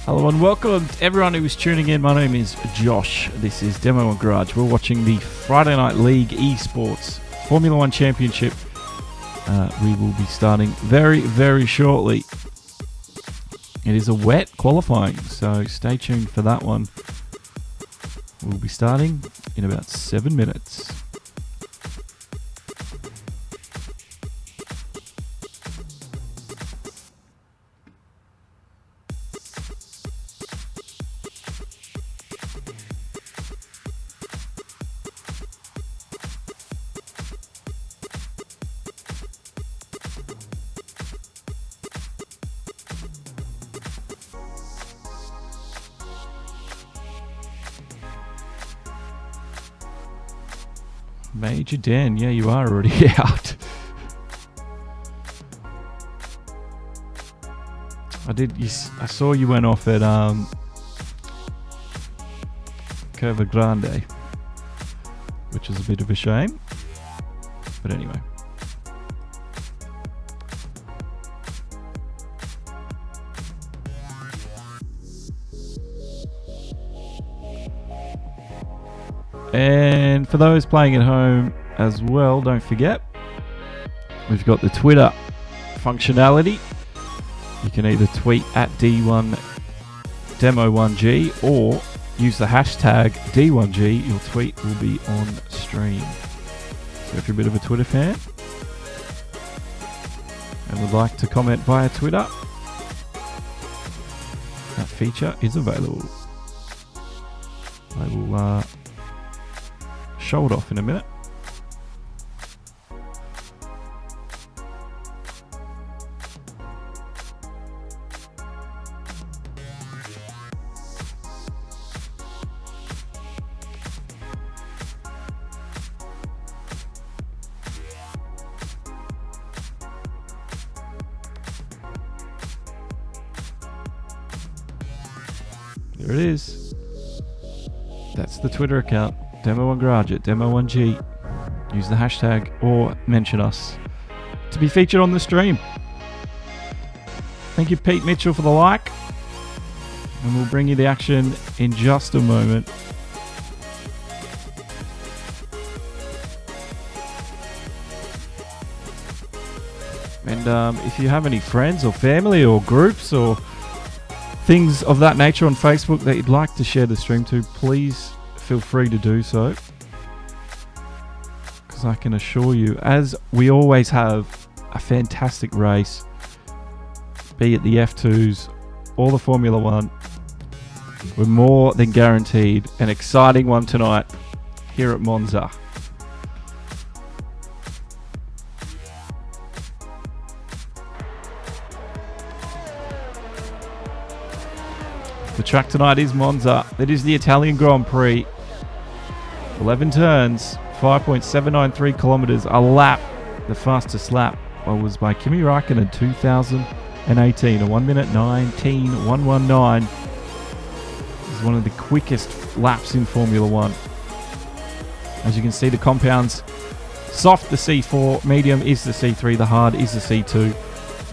Hello and welcome to everyone who is tuning in. My name is Josh. This is Demo and Garage. We're watching the Friday Night League eSports Formula 1 Championship. We will be starting very, very shortly. It is a wet qualifying, so stay tuned for that one. We'll be starting in about 7 minutes. Major Dan, yeah, you are already out. I saw you went off at Curva Grande, which is a bit of a shame. But anyway. And for those playing at home as well, don't forget, we've got the Twitter functionality. You can either tweet at D1Demo1G or use the hashtag D1G. Your tweet will be on stream. So if you're a bit of a Twitter fan and would like to comment via Twitter, that feature is available. I will show it off in a minute. There it is. That's the Twitter account. Demo1 Garage at Demo1G. Use the hashtag or mention us to be featured on the stream. Thank you, Pete Mitchell, for the like. And we'll bring you the action in just a moment. And if you have any friends or family or groups or things of that nature on Facebook that you'd like to share the stream to, please feel free to do so, because I can assure you, as we always have, a fantastic race, be it the F2s or the Formula 1. We're more than guaranteed an exciting one tonight here at Monza. The track tonight is Monza. It is the Italian Grand Prix. 11 turns, 5.793 kilometers a lap. The fastest lap was by Kimi Räikkönen 2018, a 1 minute 19.119. This is one of the quickest laps in Formula 1. As you can see, the compounds: soft the C4, medium is the C3, the hard is the C2.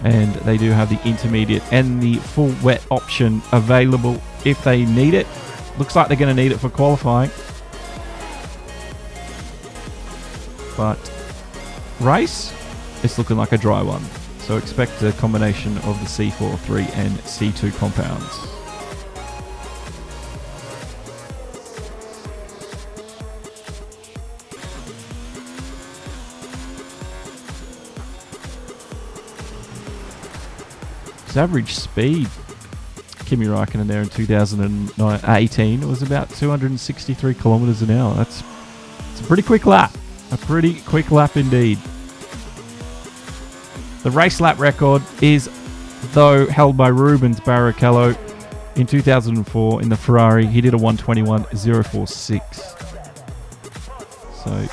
And they do have the intermediate and the full wet option available if they need it. Looks like they're going to need it for qualifying. But race, it's looking like a dry one. So expect a combination of the C4, 3 and C2 compounds. His average speed, Kimi Räikkönen there in 2018, was about 263 kilometers an hour. It's a pretty quick lap. A pretty quick lap indeed. The race lap record is, though, held by Rubens Barrichello in 2004 in the Ferrari. He did a 1:21.046. So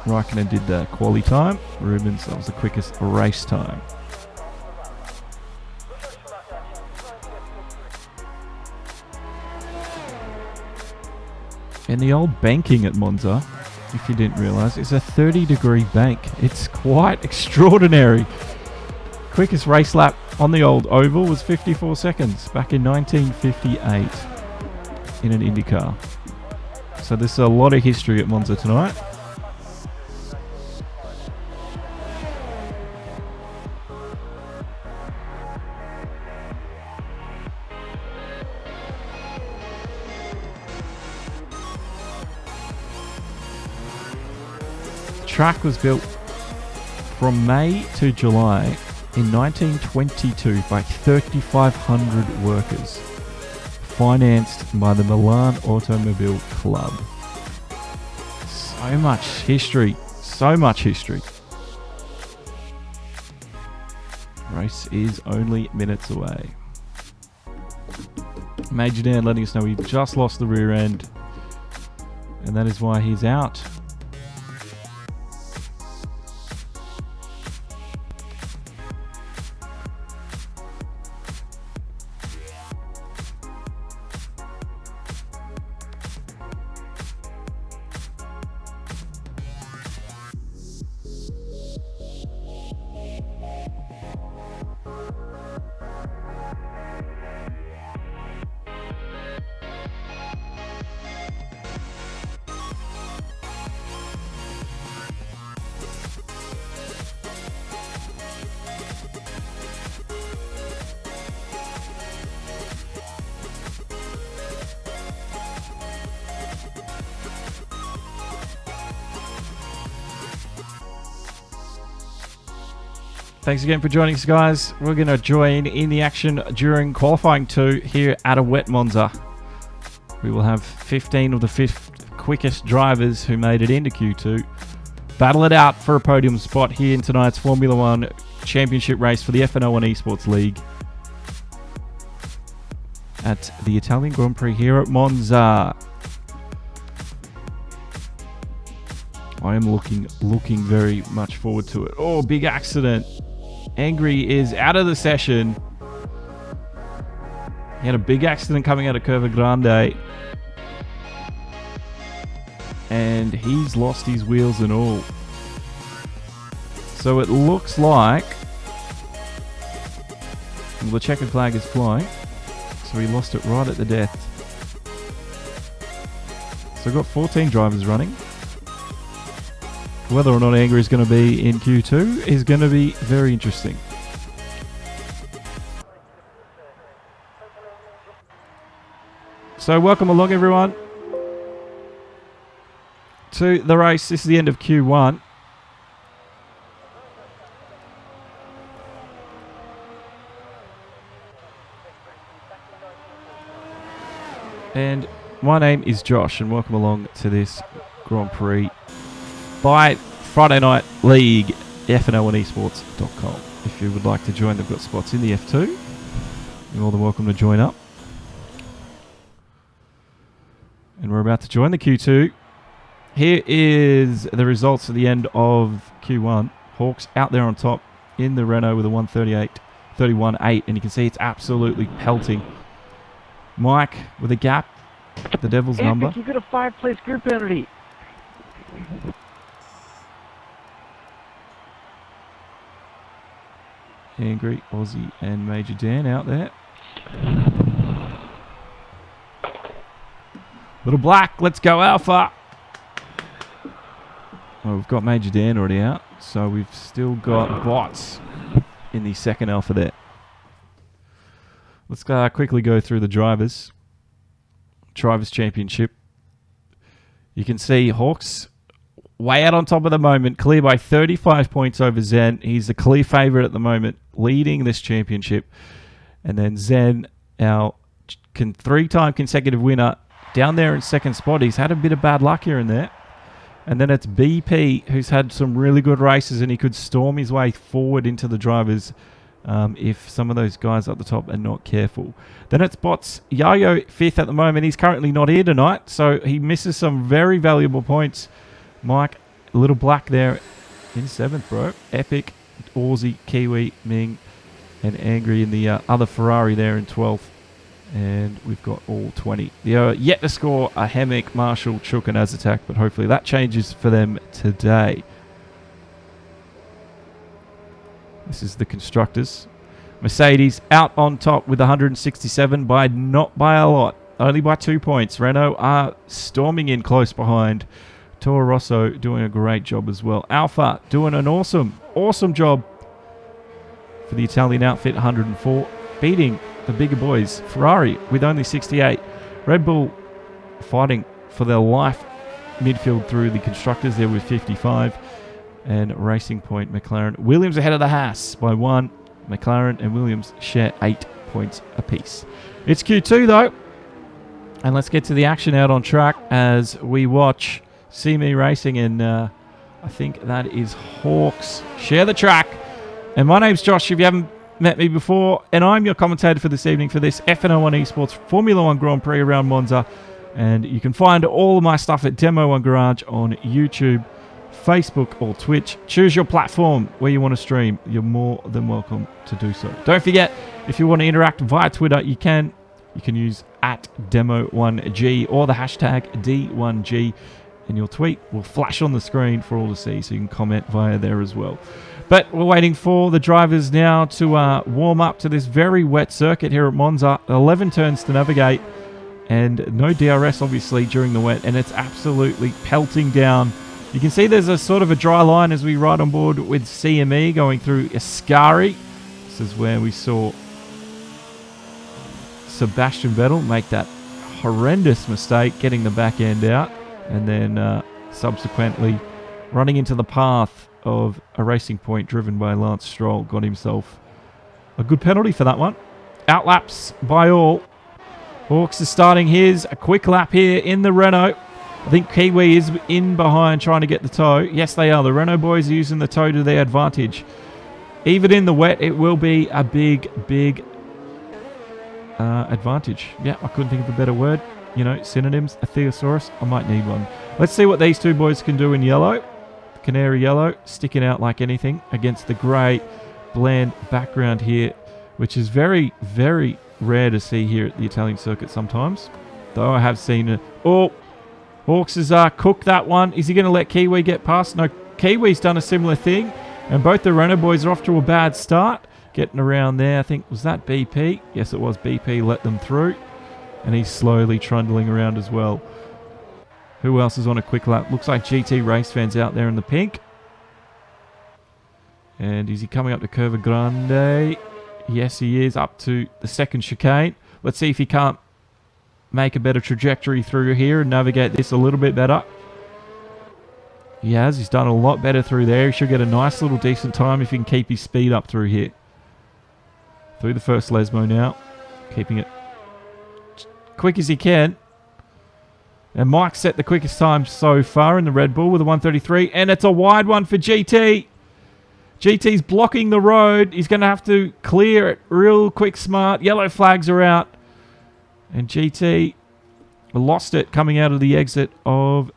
Räikkönen did the quali time. Rubens, that was the quickest race time. And the old banking at Monza, if you didn't realise, is a 30-degree bank. It's quite extraordinary. quickest race lap on the old oval was 54 seconds back in 1958 in an IndyCar. So there's a lot of history at Monza tonight. The track was built from May to July in 1922 by 3,500 workers, financed by the Milan Automobile Club. So much history, so much history. Race is only minutes away. Major Dan letting us know he just lost the rear end, and that is why he's out. Thanks again for joining us, guys. We're going to join in the action during qualifying 2 here at a wet Monza. We will have 15 of the quickest drivers who made it into Q2 battle it out for a podium spot here in tonight's Formula 1 Championship race for the FNL1 eSports League at the Italian Grand Prix here at Monza. I am looking very much forward to it. Oh, big accident. Angry is out of the session. He had a big accident coming out of Curva Grande. And he's lost his wheels and all. So it looks like... well, the checkered flag is flying. So he lost it right at the death. So we've got 14 drivers running. Whether or not Angry is going to be in Q2 is going to be very interesting. So welcome along, everyone, to the race. This is the end of Q1. And my name is Josh, and welcome along to this Grand Prix by Friday Night League, FNL1 eSports.com. If you would like to join, they've got spots in the F2. You're more than welcome to join up. And we're about to join the Q2. Here is the results at the end of Q1. Hawks out there on top in the Renault with a 1:31.8, and you can see it's absolutely pelting. Mike with a gap, the Devil's number. You got a 5-place group penalty. Angry, Aussie and Major Dan out there. Little Black, let's go Alpha. Well, we've got Major Dan already out, so we've still got Bots in the second Alpha there. Let's quickly go through the drivers. Drivers' Championship. You can see Hawks way out on top at the moment, clear by 35 points over Zen. He's the clear favourite at the moment, leading this championship. And then Zen, our 3-time consecutive winner, down there in second spot. He's had a bit of bad luck here and there. And then it's BP, who's had some really good races, and he could storm his way forward into the drivers if some of those guys up the top are not careful. Then it's Bots. Yayo 5th at the moment. He's currently not here tonight, so he misses some very valuable points. Mike, Little Black there in 7th, bro. Epic, Aussie, Kiwi, Ming, and Angry in the other Ferrari there in 12th. And we've got all 20. They're yet to score a Hemmick, Marshall, Chook, and Azatak, but hopefully that changes for them today. This is the constructors. Mercedes out on top with 167 by not by a lot. Only by 2 points. Renault are storming in close behind. Toro Rosso doing a great job as well. Alfa doing an awesome job for the Italian outfit, 104. Beating the bigger boys. Ferrari with only 68. Red Bull fighting for their life midfield through the constructors there with 55. And Racing Point, McLaren. Williams ahead of the Haas by 1. McLaren and Williams share 8 points apiece. It's Q2 though. And let's get to the action out on track as we watch See Me Racing. And I think that is Hawks. Share the track. And my name's Josh, if you haven't met me before. And I'm your commentator for this evening for this FNL1 eSports Formula 1 Grand Prix around Monza. And you can find all of my stuff at Demo 1 Garage on YouTube, Facebook or Twitch. Choose your platform where you want to stream. You're more than welcome to do so. Don't forget, if you want to interact via Twitter, you can use @Demo1G or the hashtag D1G, and your tweet will flash on the screen for all to see, so you can comment via there as well. But we're waiting for the drivers now to warm up to this very wet circuit here at Monza. 11 turns to navigate, and no DRS obviously during the wet, and it's absolutely pelting down. You can see there's a sort of a dry line as we ride on board with CME going through Ascari. This is where we saw Sebastian Vettel make that horrendous mistake, getting the back end out, and then subsequently running into the path of a Racing Point driven by Lance Stroll. Got himself a good penalty for that one. Outlaps by all. Hawks is starting his. A quick lap here in the Renault. I think Kiwi is in behind trying to get the tow. Yes, they are. The Renault boys are using the tow to their advantage. Even in the wet, it will be a big advantage. Yeah, I couldn't think of a better word. You know, synonyms. A thesaurus. I might need one. Let's see what these two boys can do in yellow. Canary yellow, sticking out like anything against the grey, bland background here, which is very, very rare to see here at the Italian circuit sometimes. Though I have seen it. Oh, Hawks has cooked that one. Is he going to let Kiwi get past? No, Kiwi's done a similar thing. And both the Renault boys are off to a bad start. Getting around there, I think, was that BP? Yes, it was BP, let them through. And he's slowly trundling around as well. Who else is on a quick lap? Looks like GT race fans out there in the pink. And is he coming up to Curva Grande? Yes, he is, up to the second chicane. Let's see if he can't make a better trajectory through here and navigate this a little bit better. He has. He's done a lot better through there. He should get a nice little decent time if he can keep his speed up through here. Through the first Lesmo now. Keeping it quick as he can. And Mike set the quickest time so far in the Red Bull with a 1:33. And it's a wide one for GT. GT's blocking the road. He's going to have to clear it real quick, smart. Yellow flags are out. And GT lost it coming out of the exit of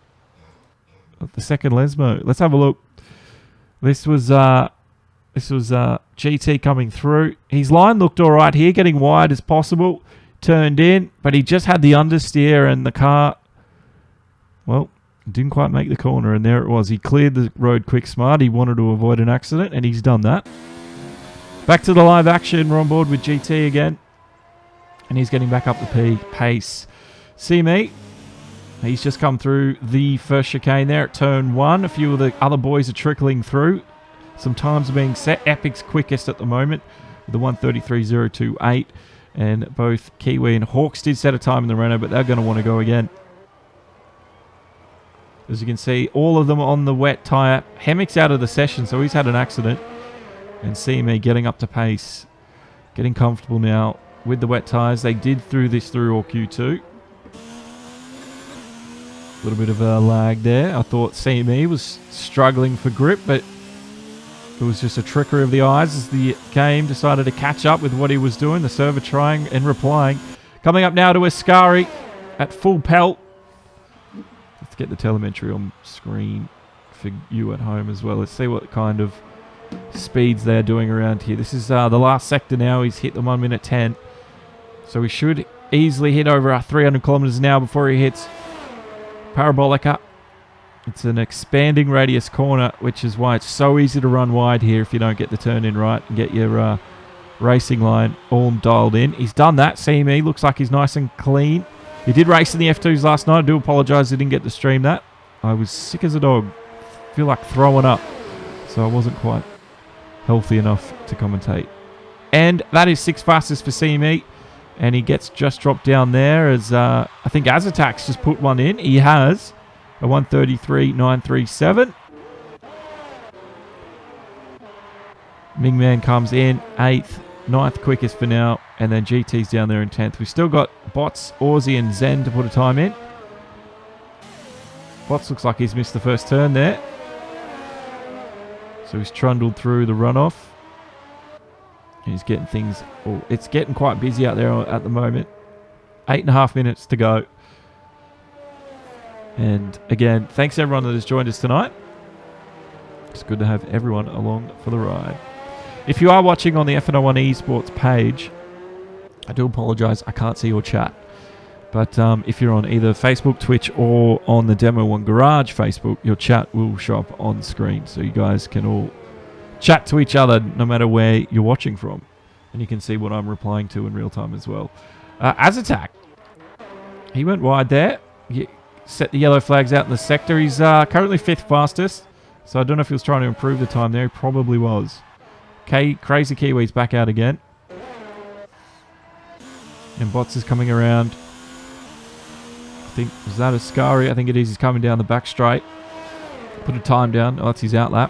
the second Lesmo. Let's have a look. This was GT coming through. His line looked all right here, getting wide as possible. Turned in, but he just had the understeer and the car, well, didn't quite make the corner, and there it was. He cleared the road quick smart. He wanted to avoid an accident, and he's done that. Back to the live action. We're on board with GT again, and he's getting back up the pace. See me? He's just come through the first chicane there at turn 1. A few of the other boys are trickling through. Some times are being set. Epic's quickest at the moment with the 1:33.028. And both Kiwi and Hawks did set a time in the Renault, but they're going to want to go again. As you can see, all of them on the wet tyre. Hemmick's out of the session, so he's had an accident. And CME getting up to pace. Getting comfortable now with the wet tyres. They did through all Q2. A little bit of a lag there. I thought CME was struggling for grip, but it was just a trickery of the eyes as the game decided to catch up with what he was doing. The server trying and replying. Coming up now to Ascari at full pelt. Let's get the telemetry on screen for you at home as well. Let's see what kind of speeds they're doing around here. This is the last sector now. He's hit the 1:10. So he should easily hit over 300 kilometers an hour before he hits Parabolica. It's an expanding radius corner, which is why it's so easy to run wide here if you don't get the turn in right and get your racing line all dialed in. He's done that. CME looks like he's nice and clean. He did race in the F2s last night. I do apologise I didn't get to stream that. I was sick as a dog. Feel like throwing up. So I wasn't quite healthy enough to commentate. And that is 6th fastest for CME. And he gets just dropped down there as I think Azatak's just put one in. He has a 1:33.937. Mingman comes in 8th, 9th quickest for now. And then GT's down there in 10th. We've still got Bots, Aussie and Zen to put a time in. Bots looks like he's missed the first turn there. So he's trundled through the runoff. And he's getting things... Oh, it's getting quite busy out there at the moment. 8.5 minutes to go. And again, thanks everyone that has joined us tonight. It's good to have everyone along for the ride. If you are watching on the FNL1 eSports page, I do apologise, I can't see your chat. But if you're on either Facebook, Twitch, or on the Demo 1 Garage Facebook, your chat will show up on screen. So you guys can all chat to each other no matter where you're watching from. And you can see what I'm replying to in real time as well. Azatak, he went wide there. He set the yellow flags out in the sector. He's currently 5th fastest. So I don't know if he was trying to improve the time there. He probably was. Crazy Kiwi's back out again. And Bots is coming around. I think, was that Ascari? I think it is. He's coming down the back straight. Put a time down. Oh, that's his outlap.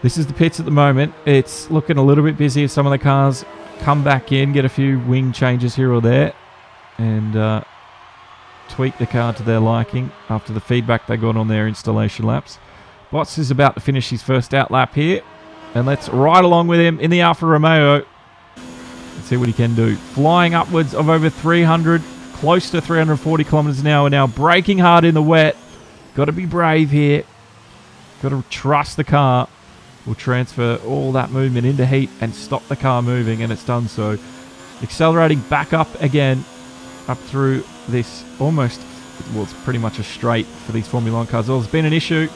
This is the pits at the moment. It's looking a little bit busy as some of the cars come back in, get a few wing changes here or there, and tweak the car to their liking after the feedback they got on their installation laps. Bots is about to finish his first outlap here, and let's ride along with him in the Alfa Romeo. Let's see what he can do. Flying upwards of over 300, close to 340 kilometers an hour now, braking hard in the wet. Got to be brave here. Got to trust the car. Will transfer all that movement into heat and stop the car moving, and it's done so. Accelerating back up again, up through this almost, well, it's pretty much a straight for these Formula 1 cars. Well, there's been an issue.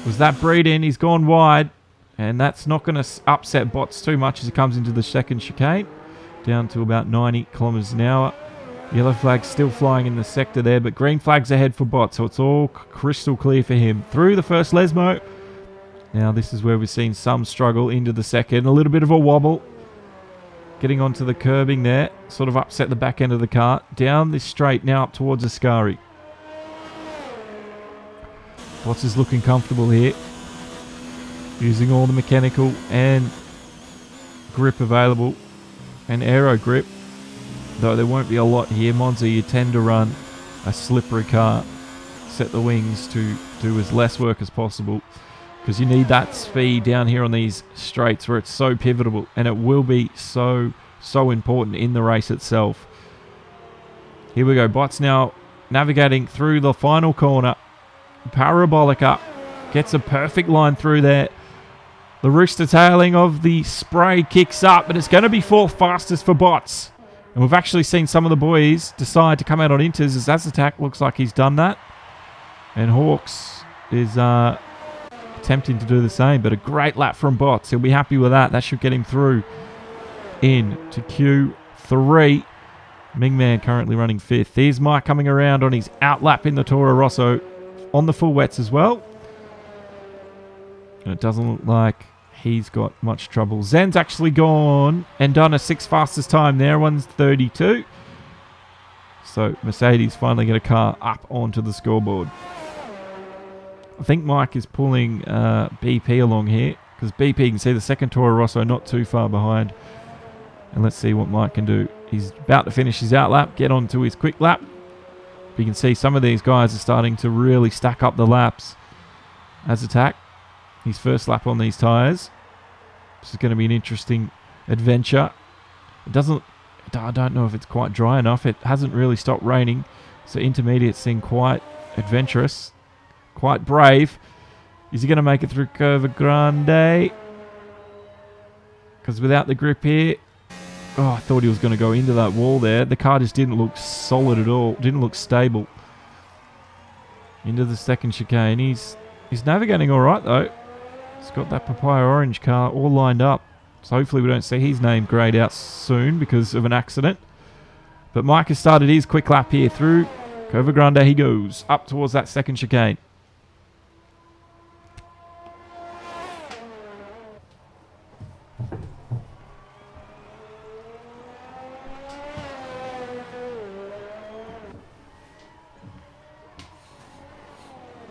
Was that breed in? He's gone wide, and that's not going to upset Bots too much as he comes into the second chicane, down to about 90 kilometers an hour. Yellow flag's still flying in the sector there, but green flag's ahead for Bots, so it's all crystal clear for him. Through the first Lesmo. Now this is where we've seen some struggle into the second. A little bit of a wobble. Getting onto the curbing there. Sort of upset the back end of the car. Down this straight now up towards Ascari. Bots is looking comfortable here. Using all the mechanical and grip available. And aero grip. Though there won't be a lot here. Monza, you tend to run a slippery car. Set the wings to do as less work as possible. Because you need that speed down here on these straights where it's so pivotal, and it will be so important in the race itself. Here we go. Bots now navigating through the final corner. Parabolic up. Gets a perfect line through there. The rooster tailing of the spray kicks up, and it's going to be 4th fastest for Bots. And we've actually seen some of the boys decide to come out on inters as Azatak looks like he's done that. And Hawks is... attempting to do the same, but a great lap from Bots. He'll be happy with that. That should get him through in to Q3. Mingman currently running 5th. There's Mike coming around on his outlap in the Toro Rosso on the full wets as well. And it doesn't look like he's got much trouble. Zen's actually gone and done a 6th fastest time there. 1:32. So Mercedes finally get a car up onto the scoreboard. I think Mike is pulling BP along here because BP, you can see the second Toro Rosso not too far behind. And let's see what Mike can do. He's about to finish his outlap, get on to his quick lap. But you can see some of these guys are starting to really stack up the laps. Azatak, his first lap on these tyres. This is going to be an interesting adventure. It doesn't, I don't know if it's quite dry enough. It hasn't really stopped raining. So intermediates seem quite adventurous. Quite brave. Is he going to make it through Curva Grande? Because without the grip here... Oh, I thought he was going to go into that wall there. The car just didn't look solid at all. Didn't look stable. into the second chicane. He's navigating all right, though. He's got that papaya orange car all lined up. So hopefully we don't see his name grayed out soon because of an accident. But Mike has started his quick lap here through Cova Grande. He goes up towards that second chicane.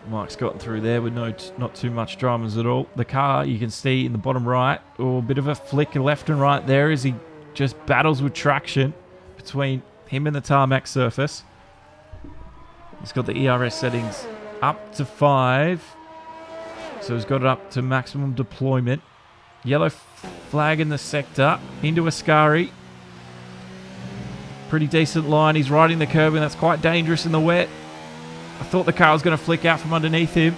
Mike's gotten through there with not too much dramas at all. The car, you can see in the bottom right, a bit of a flick left and right there as he just battles with traction between him and the tarmac surface. He's got the ERS settings up to 5. So he's got it up to maximum deployment. Yellow flag in the sector. Into Ascari. Pretty decent line. He's riding the curb and that's quite dangerous in the wet. I thought the car was going to flick out from underneath him.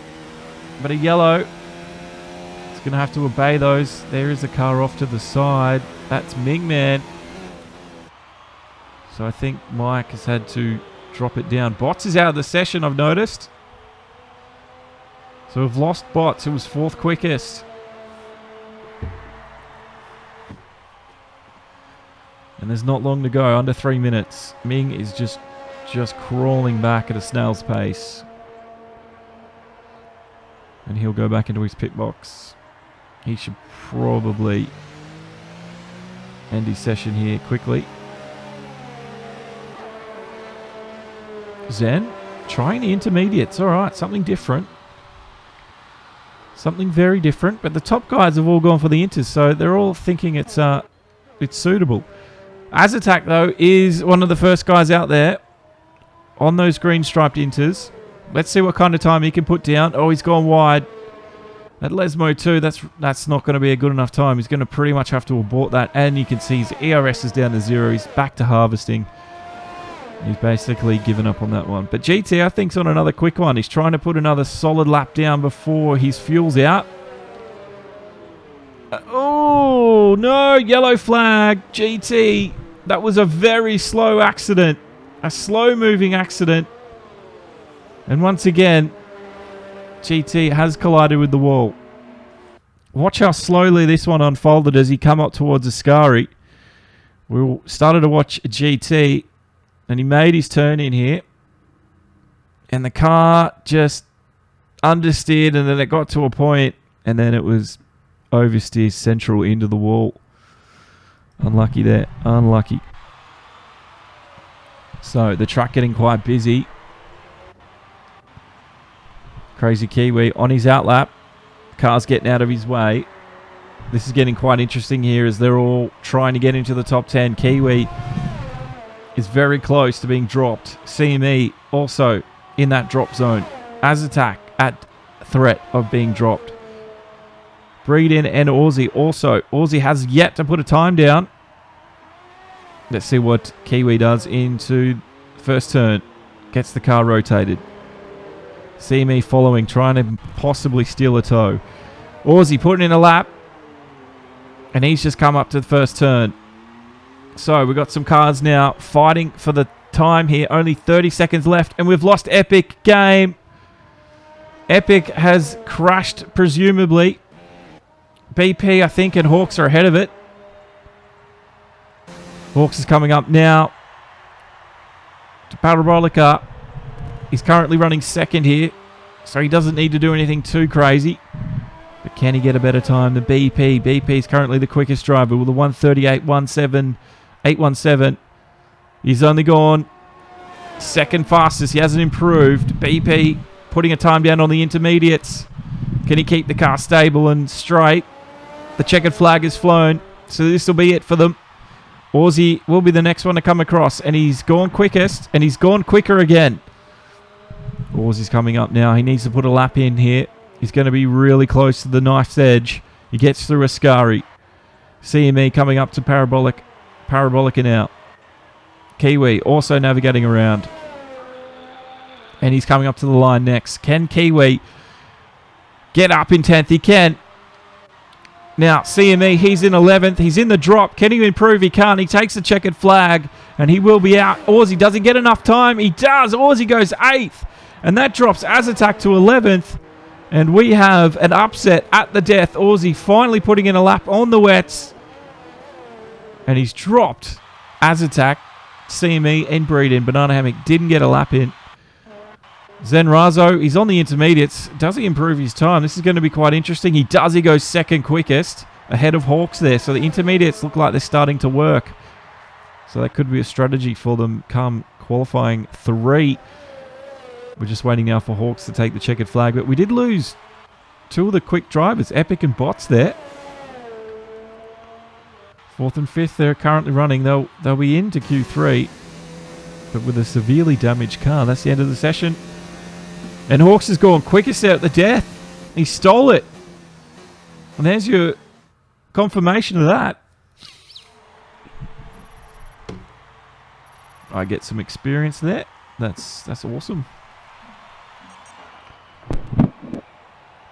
But a yellow. He's going to have to obey those. There is the car off to the side. That's Ming Man. So I think Mike has had to drop it down. Bots is out of the session, I've noticed. So we've lost Bots, who was 4th quickest. And there's not long to go, under 3 minutes. Ming is just crawling back at a snail's pace. And he'll go back into his pit box. He should probably end his session here quickly. Zen, trying the intermediates. All right, something different. Something very different. But the top guys have all gone for the inters, so they're all thinking it's suitable. Azatak, though, is one of the first guys out there on those green striped inters. Let's see what kind of time he can put down. Oh, he's gone wide. At Lesmo 2, that's not going to be a good enough time. He's going to pretty much have to abort that. And you can see his ERS is down to 0. He's back to harvesting. He's basically given up on that one. But GT, I think, is on another quick one. He's trying to put another solid lap down before his fuel's out. Oh, no. Yellow flag. GT. That was a very slow accident. A slow-moving accident. And once again, GT has collided with the wall. Watch how slowly this one unfolded as he come up towards Ascari. We started to watch GT. And he made his turn in here. And the car just understeered. And then it got to a point. And then it was oversteer central into the wall. Unlucky there. Unlucky. So the track getting quite busy. Crazy Kiwi on his outlap. Car's getting out of his way. This is getting quite interesting here as they're all trying to get into the top 10. Kiwi is very close to being dropped. CME also in that drop zone. Azatak at threat of being dropped. Breedin and Aussie also. Aussie has yet to put a time down. Let's see what Kiwi does into first turn. Gets the car rotated. CME following, trying to possibly steal a toe. Aussie putting in a lap. And he's just come up to the first turn. So we've got some cars now fighting for the time here. Only 30 seconds left. And we've lost Epic game. Epic has crashed, presumably. BP, I think, and Hawks are ahead of it. Hawks is coming up now to Parabolica. He's currently running second here. So he doesn't need to do anything too crazy. But can he get a better time than BP? BP is currently the quickest driver with a 1:38.817. He's only gone second fastest. He hasn't improved. BP putting a time down on the intermediates. Can he keep the car stable and straight? The checkered flag is flown. So this will be it for them. Aussie will be the next one to come across. And he's gone quickest. And he's gone quicker again. Aussie's coming up now. He needs to put a lap in here. He's going to be really close to the knife's edge. He gets through Ascari. CME coming up to Parabolica now. Kiwi also navigating around. And he's coming up to the line next. Can Kiwi get up in 10th? He can. Now, CME, he's in 11th. He's in the drop. Can he improve? He can't. He takes the checkered flag. And he will be out. Aussie, does he get enough time? He does. Aussie goes 8th. And that drops Azatak to 11th. And we have an upset at the death. Aussie finally putting in a lap on the wets. And he's dropped Azatak, CME, and Breeden. Banana Hammock didn't get a lap in. Zen Razo, he's on the intermediates. Does he improve his time? This is going to be quite interesting. He does. He goes second quickest, ahead of Hawks there. So the intermediates look like they're starting to work. So that could be a strategy for them come qualifying 3. We're just waiting now for Hawks to take the checkered flag. But we did lose 2 of the quick drivers, Epic and Bots there. 4th and 5th, they're currently running. They'll be into Q3, but with a severely damaged car. That's the end of the session. And Hawks has gone quickest out at the death. He stole it. And there's your confirmation of that. I get some experience there. That's awesome.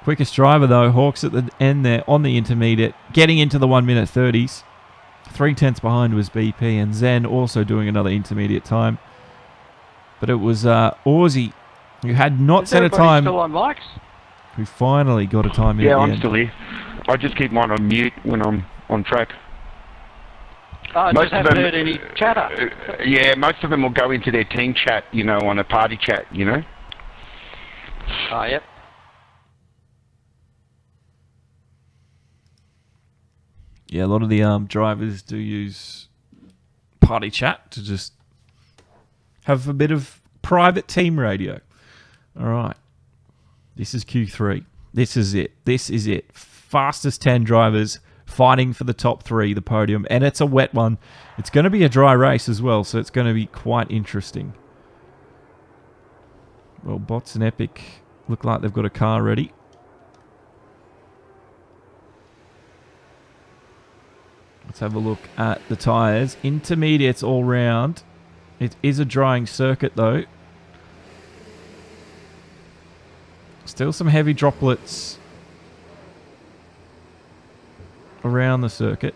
Quickest driver though, Hawks at the end there on the intermediate, getting into the 1 minute 30s. 3/10 behind was BP, and Zen also doing another intermediate time. But it was Aussie who had not set a time. Still on mics? Who finally got a time in. Yeah, I'm still here. I just keep mine on mute when I'm on track. I just haven't heard any chatter. Yeah, most of them will go into their team chat, you know, on a party chat, you know. Oh, yep. Yeah, a lot of the drivers do use party chat to just have a bit of private team radio. All right. This is Q3. This is it. This is it. Fastest 10 drivers fighting for the top 3, the podium. And it's a wet one. It's going to be a dry race as well, so it's going to be quite interesting. Well, Bots and Epic look like they've got a car ready. Let's have a look at the tyres. Intermediates all round. It is a drying circuit though. Still some heavy droplets around the circuit.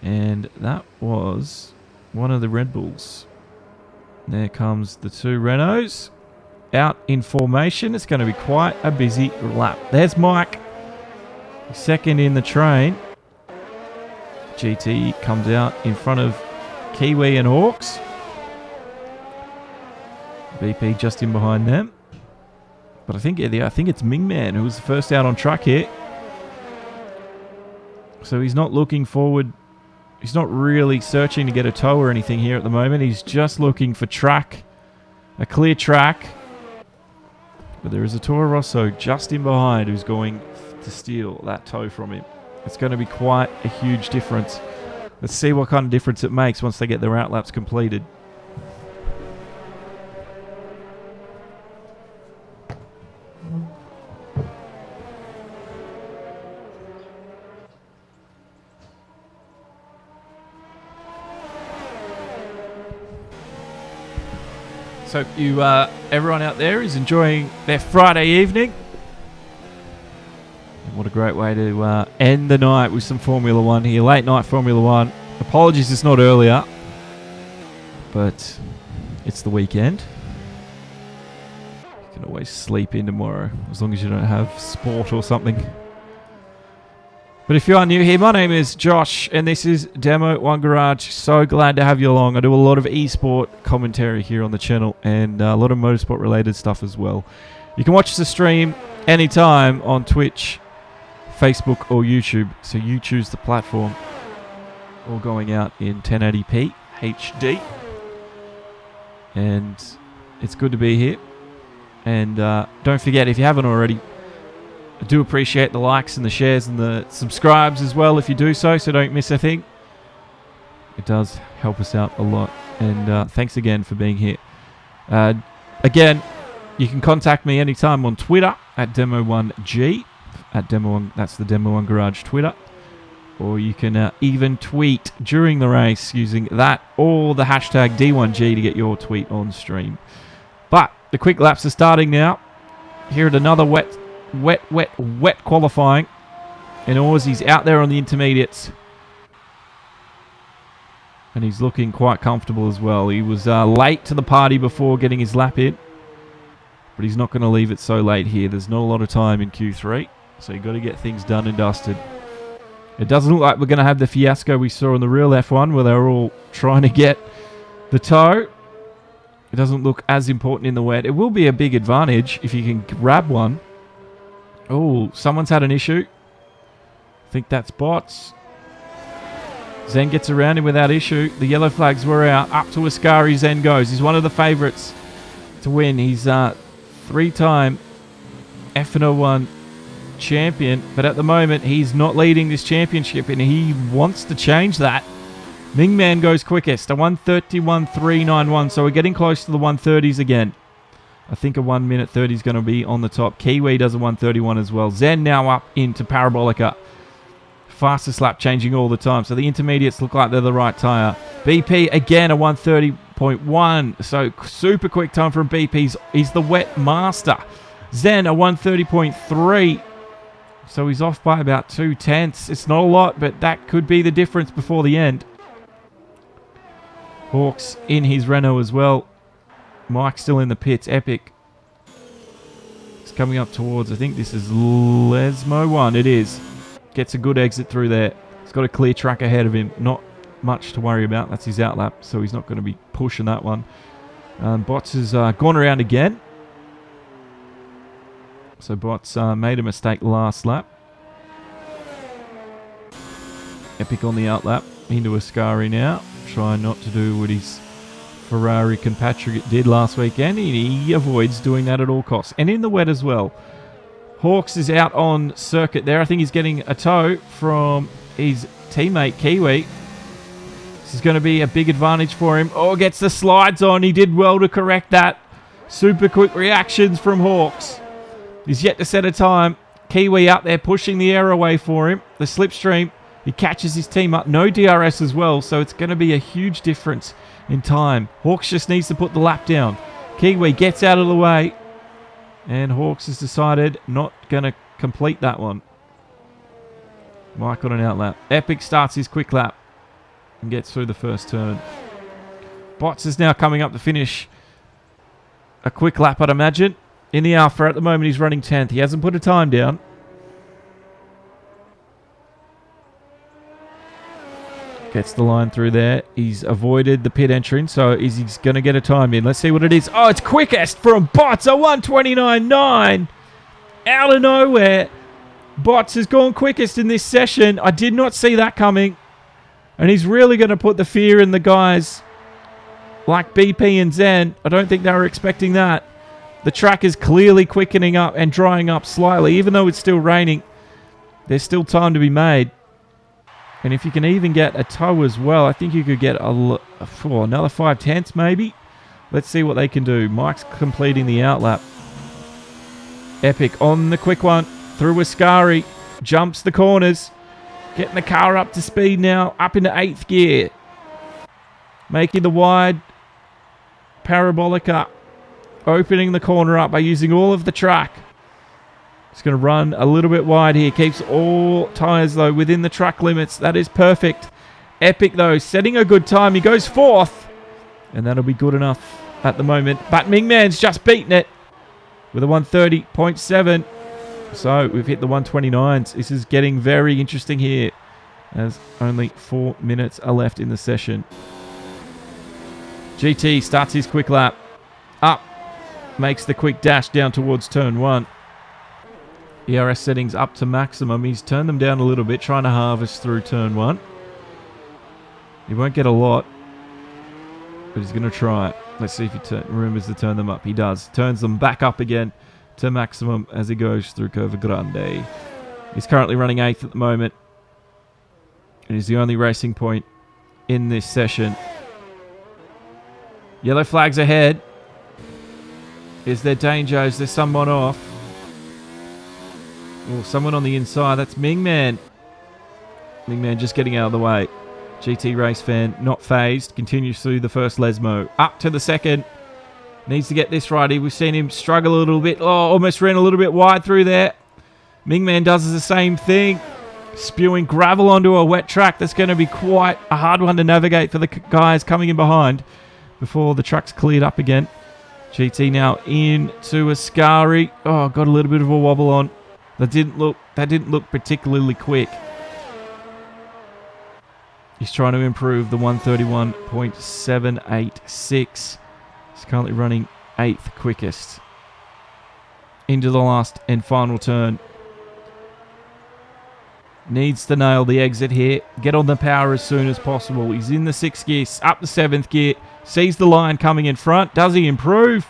And that was one of the Red Bulls. There comes the 2 Renaults out in formation. It's going to be quite a busy lap. There's Mike, second in the train. GT comes out in front of Kiwi and Hawks. BP just in behind them. But I think it's Mingman who was the first out on track here. So he's not looking forward. He's not really searching to get a tow or anything here at the moment. He's just looking for track, a clear track. But there is a Toro Rosso just in behind who's going to steal that tow from him. It's going to be quite a huge difference. Let's see what kind of difference it makes once they get their out laps completed. So you, everyone out there is enjoying their Friday evening. And what a great way to end the night with some Formula 1 here. Late night Formula 1. Apologies it's not earlier, but it's the weekend. You can always sleep in tomorrow as long as you don't have sport or something. But if you are new here, my name is Josh, and this is Demo 1 Garage. So glad to have you along. I do a lot of eSport commentary here on the channel, and a lot of motorsport-related stuff as well. You can watch the stream anytime on Twitch, Facebook, or YouTube. So you choose the platform. All going out in 1080p HD. And it's good to be here. And don't forget, if you haven't already, I do appreciate the likes and the shares and the subscribes as well if you do so don't miss a thing. It does help us out a lot. And thanks again for being here. Again, you can contact me anytime on Twitter at Demo1G. At Demo1, that's the Demo1 Garage Twitter. Or you can even tweet during the race using that or the hashtag D1G to get your tweet on stream. But the quick laps are starting now. Here at another wet qualifying. And Aussie's out there on the intermediates. And he's looking quite comfortable as well. He was late to the party before getting his lap in. But he's not going to leave it so late here. There's not a lot of time in Q3. So you've got to get things done and dusted. It doesn't look like we're going to have the fiasco we saw in the real F1 where they were all trying to get the toe. It doesn't look as important in the wet. It will be a big advantage if you can grab one. Oh, someone's had an issue. I think that's bots. Zen gets around him without issue. The yellow flags were out. Up to Ascari, Zen goes. He's one of the favourites to win. He's three-time FNL1 champion. But at the moment, he's not leading this championship, and he wants to change that. Mingman goes quickest, a 1:31.391. So we're getting close to the 1:30s again. I think a 1 minute 30 is going to be on the top. Kiwi does a 1:31 as well. Zen now up into Parabolica. Fastest lap changing all the time. So the intermediates look like they're the right tyre. BP again a 1:30.1. So super quick time from BP. He's the wet master. Zen a 1:30.3. So he's off by about 2/10. It's not a lot, but that could be the difference before the end. Hawks in his Renault as well. Mike's still in the pits. Epic. It's coming up towards, I think this is Lesmo 1. It is. Gets a good exit through there. He's got a clear track ahead of him. Not much to worry about. That's his outlap, so he's not going to be pushing that one. Bots has gone around again. So Bots made a mistake last lap. Epic on the outlap. Into Ascari now. Trying not to do what his Ferrari compatriot did last weekend. He avoids doing that at all costs. And in the wet as well. Hawks is out on circuit there. I think he's getting a tow from his teammate Kiwi. This is going to be a big advantage for him. Oh, gets the slides on. He did well to correct that. Super quick reactions from Hawks. He's yet to set a time. Kiwi out there pushing the air away for him. The slipstream. He catches his team up. No DRS as well, so it's going to be a huge difference in time. Hawks just needs to put the lap down. Kiwi gets out of the way. And Hawks has decided not going to complete that one. Mike on an outlap. Epic starts his quick lap and gets through the first turn. Bots is now coming up to finish a quick lap, I'd imagine. In the Alpha at the moment, he's running 10th. He hasn't put a time down. Gets the line through there. He's avoided the pit entry, so he's going to get a time in. Let's see what it is. Oh, it's quickest from Bots, a 1:29.9. Out of nowhere. Bots has gone quickest in this session. I did not see that coming. And he's really going to put the fear in the guys like BP and Zen. I don't think they were expecting that. The track is clearly quickening up and drying up slightly. Even though it's still raining, there's still time to be made. And if you can even get a tow as well, I think you could get another 5/10 maybe. Let's see what they can do. Mike's completing the outlap. Epic on the quick one. Through Ascari. Jumps the corners. Getting the car up to speed now. Up into 8th gear. Making the wide Parabolica. Opening the corner up by using all of the track. He's going to run a little bit wide here. Keeps all tyres, though, within the track limits. That is perfect. Epic, though, setting a good time. He goes 4th. And that'll be good enough at the moment. But Mingman's just beaten it with a 1:30.7. So we've hit the 1:29s. This is getting very interesting here, as only 4 minutes are left in the session. GT starts his quick lap. Up. Makes the quick dash down towards turn 1. ERS settings up to maximum. He's turned them down a little bit, trying to harvest through turn 1. He won't get a lot, but he's going to try. Let's see if he remembers to turn them up. He does. Turns them back up again to maximum as he goes through Curva Grande. He's currently running 8th at the moment. And he's the only racing point in this session. Yellow flags ahead. Is there danger? Is there someone off? Oh, someone on the inside. That's Mingman. Mingman just getting out of the way. GT race fan, not phased. Continues through the first Lesmo. Up to the second. Needs to get this right. We've seen him struggle a little bit. Oh, almost ran a little bit wide through there. Mingman does the same thing. spewing gravel onto a wet track. That's going to be quite a hard one to navigate for the guys coming in behind before the track's cleared up again. GT now into Ascari. Oh, got a little bit of a wobble on. That didn't look particularly quick. He's trying to improve the 131.786. He's currently running 8th quickest. Into the last and final turn. Needs to nail the exit here. Get on the power as soon as possible. He's in the 6th gear, up the 7th gear. Sees the line coming in front. Does he improve?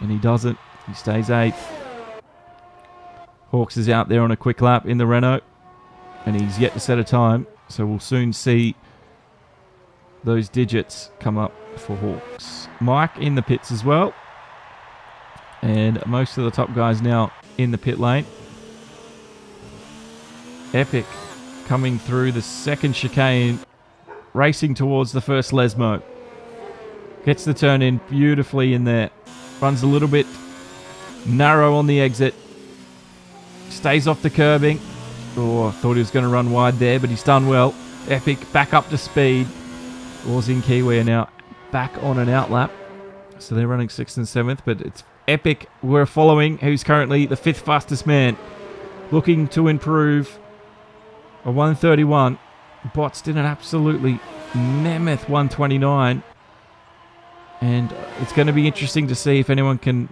And he doesn't. He stays 8th. Hawks is out there on a quick lap in the Renault. And he's yet to set a time. So we'll soon see those digits come up for Hawks. Mike in the pits as well. And most of the top guys now in the pit lane. Epic coming through the second chicane, racing towards the first Lesmo. Gets the turn in beautifully in there. Runs a little bit narrow on the exit. Stays off the curbing. Oh, I thought he was going to run wide there, but he's done well. Epic back up to speed. Oars in Kiwi are now back on an out lap. So they're running 6th and 7th, but it's Epic we're following, who's currently the 5th fastest man. Looking to improve a 131. Bots did an absolutely mammoth 129. And it's going to be interesting to see if anyone can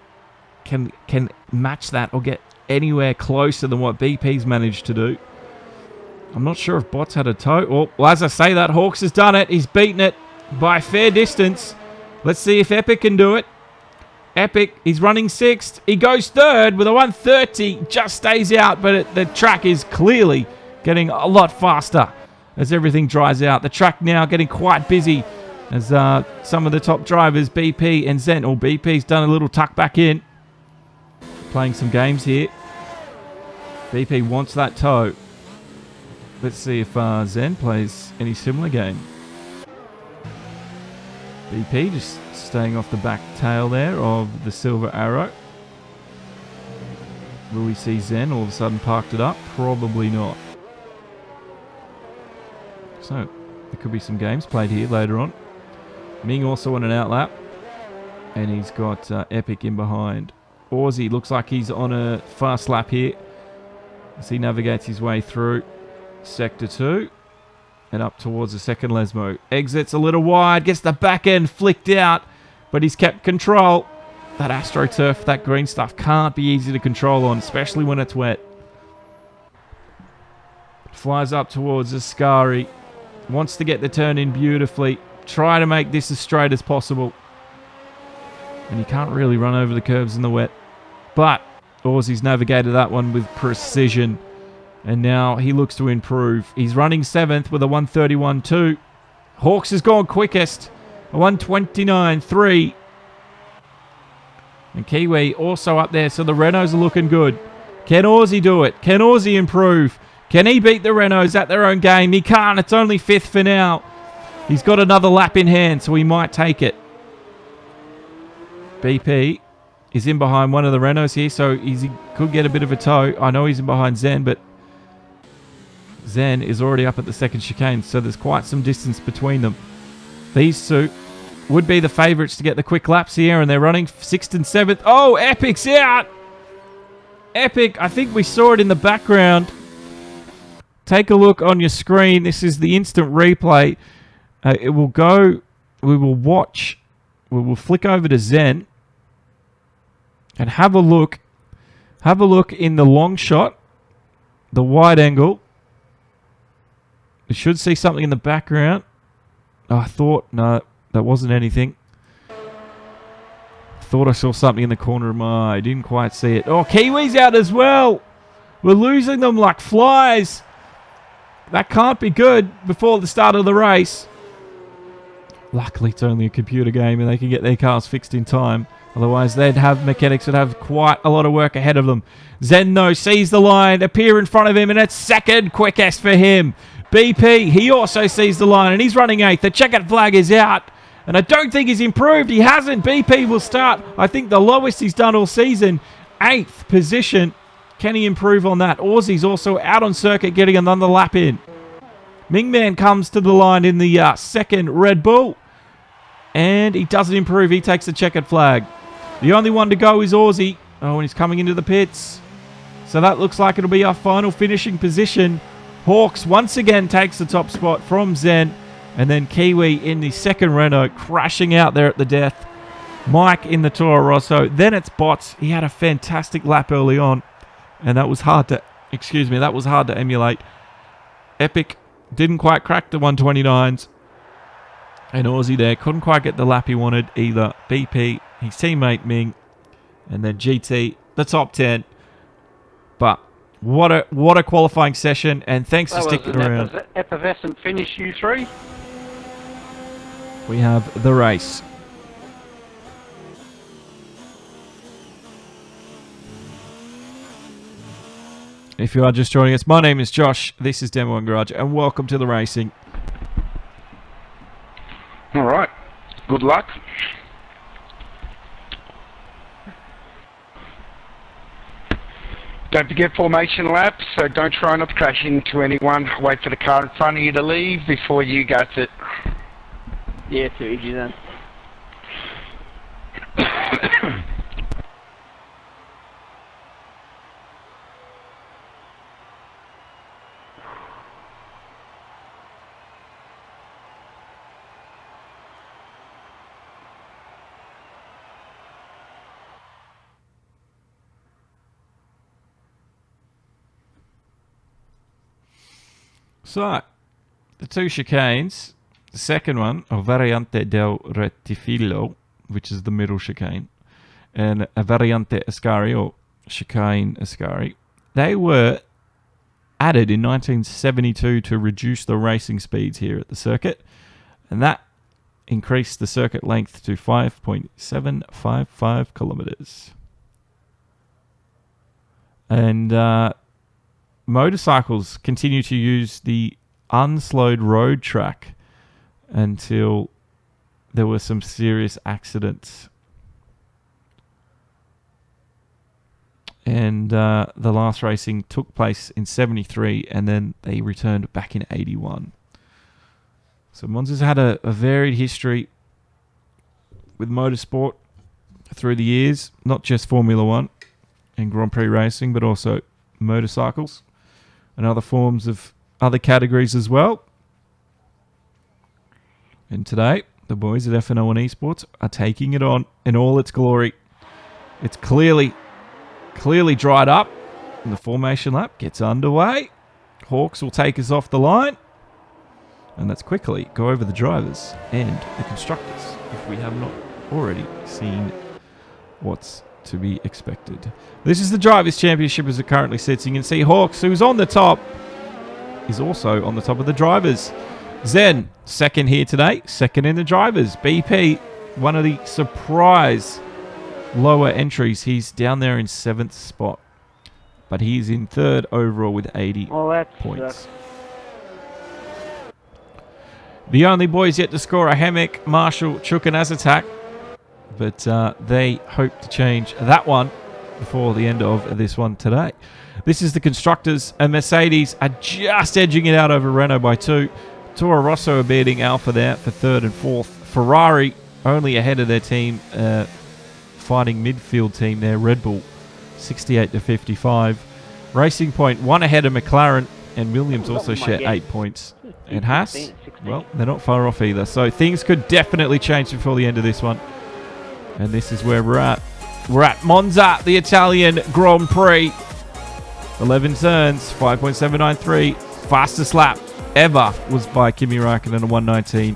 match that or get anywhere closer than what BP's managed to do. I'm not sure if Bots had a toe. Well, as I say that, Hawks has done it. He's beaten it by a fair distance. Let's see if Epic can do it. Epic, he's running 6th. He goes 3rd with a 130. Just stays out, but the track is clearly getting a lot faster as everything dries out. The track now getting quite busy as some of the top drivers, BP and Zen. BP's done a little tuck back in. Playing some games here. BP wants that toe. Let's see if Zen plays any similar game. BP just staying off the back tail there of the Silver Arrow. Will we see Zen all of a sudden parked it up? Probably not. So, there could be some games played here later on. Ming also on an outlap. And he's got Epic in behind. Aussie looks like he's on a fast lap here as he navigates his way through Sector 2 and up towards the second Lesmo. Exits a little wide, gets the back end flicked out, but he's kept control. That AstroTurf, that green stuff can't be easy to control on, especially when it's wet. Flies up towards Ascari. Wants to get the turn in beautifully. Try to make this as straight as possible. And he can't really run over the curbs in the wet. But Aussie's navigated that one with precision. And now he looks to improve. He's running 7th with a 131.2. Hawks has gone quickest. A 129.3. And Kiwi also up there. So the Renaults are looking good. Can Aussie do it? Can Aussie improve? Can he beat the Renaults at their own game? He can't. It's only 5th for now. He's got another lap in hand, so he might take it. BP is in behind one of the Renaults here, so he could get a bit of a tow. I know he's in behind Zen, but Zen is already up at the second chicane, so there's quite some distance between them. These two would be the favourites to get the quick laps here, and they're running 6th and 7th. Oh, Epic's out! Epic, I think we saw it in the background. Take a look on your screen. This is the instant replay. It will go, we will watch, we will flick over to Zen and have a look. Have a look in the long shot, the wide angle. You should see something in the background. Oh, I thought, no, that wasn't anything. I thought I saw something in the corner of my eye. I didn't quite see it. Oh, Kiwi's out as well. We're losing them like flies. That can't be good before the start of the race. Luckily, it's only a computer game and they can get their cars fixed in time. Otherwise, mechanics would have quite a lot of work ahead of them. Zen, though, sees the line appear in front of him, and it's second quickest for him. BP, he also sees the line, and he's running 8th. The checkered flag is out, and I don't think he's improved. He hasn't. BP will start, I think, the lowest he's done all season. 8th position. Can he improve on that? Aussie's also out on circuit, getting another lap in. Mingman comes to the line in the second Red Bull. And he doesn't improve. He takes the checkered flag. The only one to go is Aussie. Oh, and he's coming into the pits. So that looks like it'll be our final finishing position. Hawks once again takes the top spot from Zen. And then Kiwi in the second Renault, crashing out there at the death. Mike in the Toro Rosso. Then it's Bots. He had a fantastic lap early on. And that was hard to, that was hard to emulate. Epic didn't quite crack the 129s. And Aussie there couldn't quite get the lap he wanted either. BP, his teammate Ming, and then GT, the top 10. But what a qualifying session, and thanks for sticking around. That was an effervescent finish, you three. We have the race. If you are just joining us, my name is Josh. This is Demo and Garage, and welcome to the racing. All right. Good luck. Don't forget formation laps, so don't try not to crash into anyone. Wait for the car in front of you to leave before you gut it. Yeah, too easy then. So, the two chicanes, the second one, a Variante del Rettifilo, which is the middle chicane, and a Variante Ascari, or chicane Ascari, they were added in 1972 to reduce the racing speeds here at the circuit, and that increased the circuit length to 5.755 kilometers. And motorcycles continue to use the unslowed road track until there were some serious accidents. And the last racing took place in 73, and then they returned back in 81. So Monza's had a varied history with motorsport through the years, not just Formula One and Grand Prix racing, but also motorcycles and other forms of other categories as well. And today, the boys at FNL1 eSports are taking it on in all its glory. It's clearly dried up, and the formation lap gets underway. Hawks will take us off the line, and let's quickly go over the drivers and the constructors if we have not already seen what's to be expected. This is the Drivers' Championship as it currently sits. You can see Hawks, who's on the top, is also on the top of the drivers. Zen, second here today, second in the drivers. BP, one of the surprise lower entries. He's down there in 7th spot, but he's in 3rd overall with 80 points. The only boys yet to score are Hemmick, Marshall, Chook and Azatak, but they hope to change that one before the end of this one today. This is the constructors, and Mercedes are just edging it out over Renault by 2. Toro Rosso are beating Alfa there for 3rd and 4th. Ferrari only ahead of their team, fighting midfield team there, Red Bull, 68 to 55. Racing Point, one ahead of McLaren, and Williams also share 8 points. And Haas, well, they're not far off either. So things could definitely change before the end of this one. And this is where we're at. We're at Monza, the Italian Grand Prix. 11 turns, 5.793. Fastest lap ever was by Kimi Räikkönen at 119.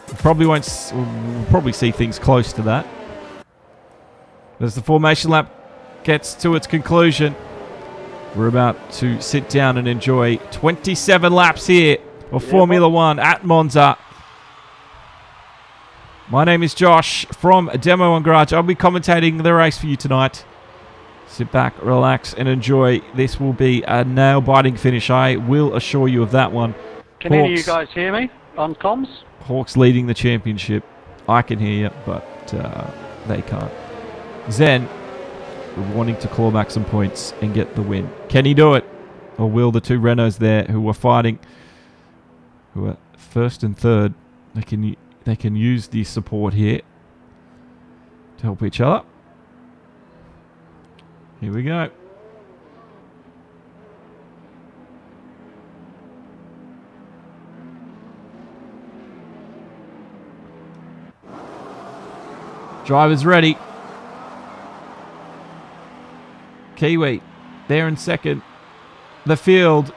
We'll probably see things close to that. As the formation lap gets to its conclusion, we're about to sit down and enjoy 27 laps here of Formula One at Monza. My name is Josh from Demo and Garage. I'll be commentating the race for you tonight. Sit back, relax, and enjoy. This will be a nail-biting finish. I will assure you of that one. Can any of you guys hear me on comms? Hawks leading the championship. I can hear you, but they can't. Zen wanting to claw back some points and get the win. Can he do it? Or will the two Renaults there who are fighting, who are first and third, they can use the support here to help each other. Here we go. Driver's ready. Kiwi there in second. The field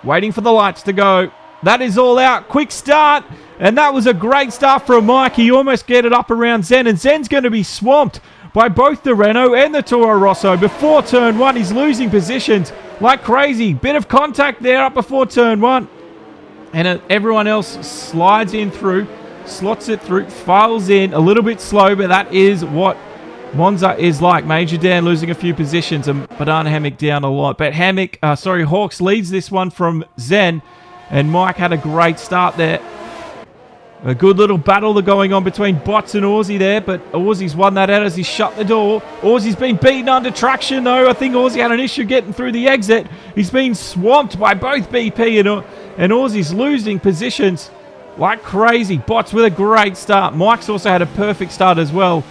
waiting for the lights to go. That is all out. Quick start. And that was a great start from Mike. He almost get it up around Zen. And Zen's going to be swamped by both the Renault and the Toro Rosso. Before turn one, he's losing positions like crazy. Bit of contact there up before turn one. And everyone else slides in through, slots it through, files in a little bit slow, but that is what Monza is like. Major Dan losing a few positions and Banana Hammock down a lot. But Hawks leads this one from Zen. And Mike had a great start there. A good little battle going on between Bots and Aussie there, but Aussie's won that out as he shut the door. Aussie's been beaten under traction though. I think Aussie had an issue getting through the exit. He's been swamped by both BP and Aussie's losing positions like crazy. Bots with a great start. Mike's also had a perfect start as well.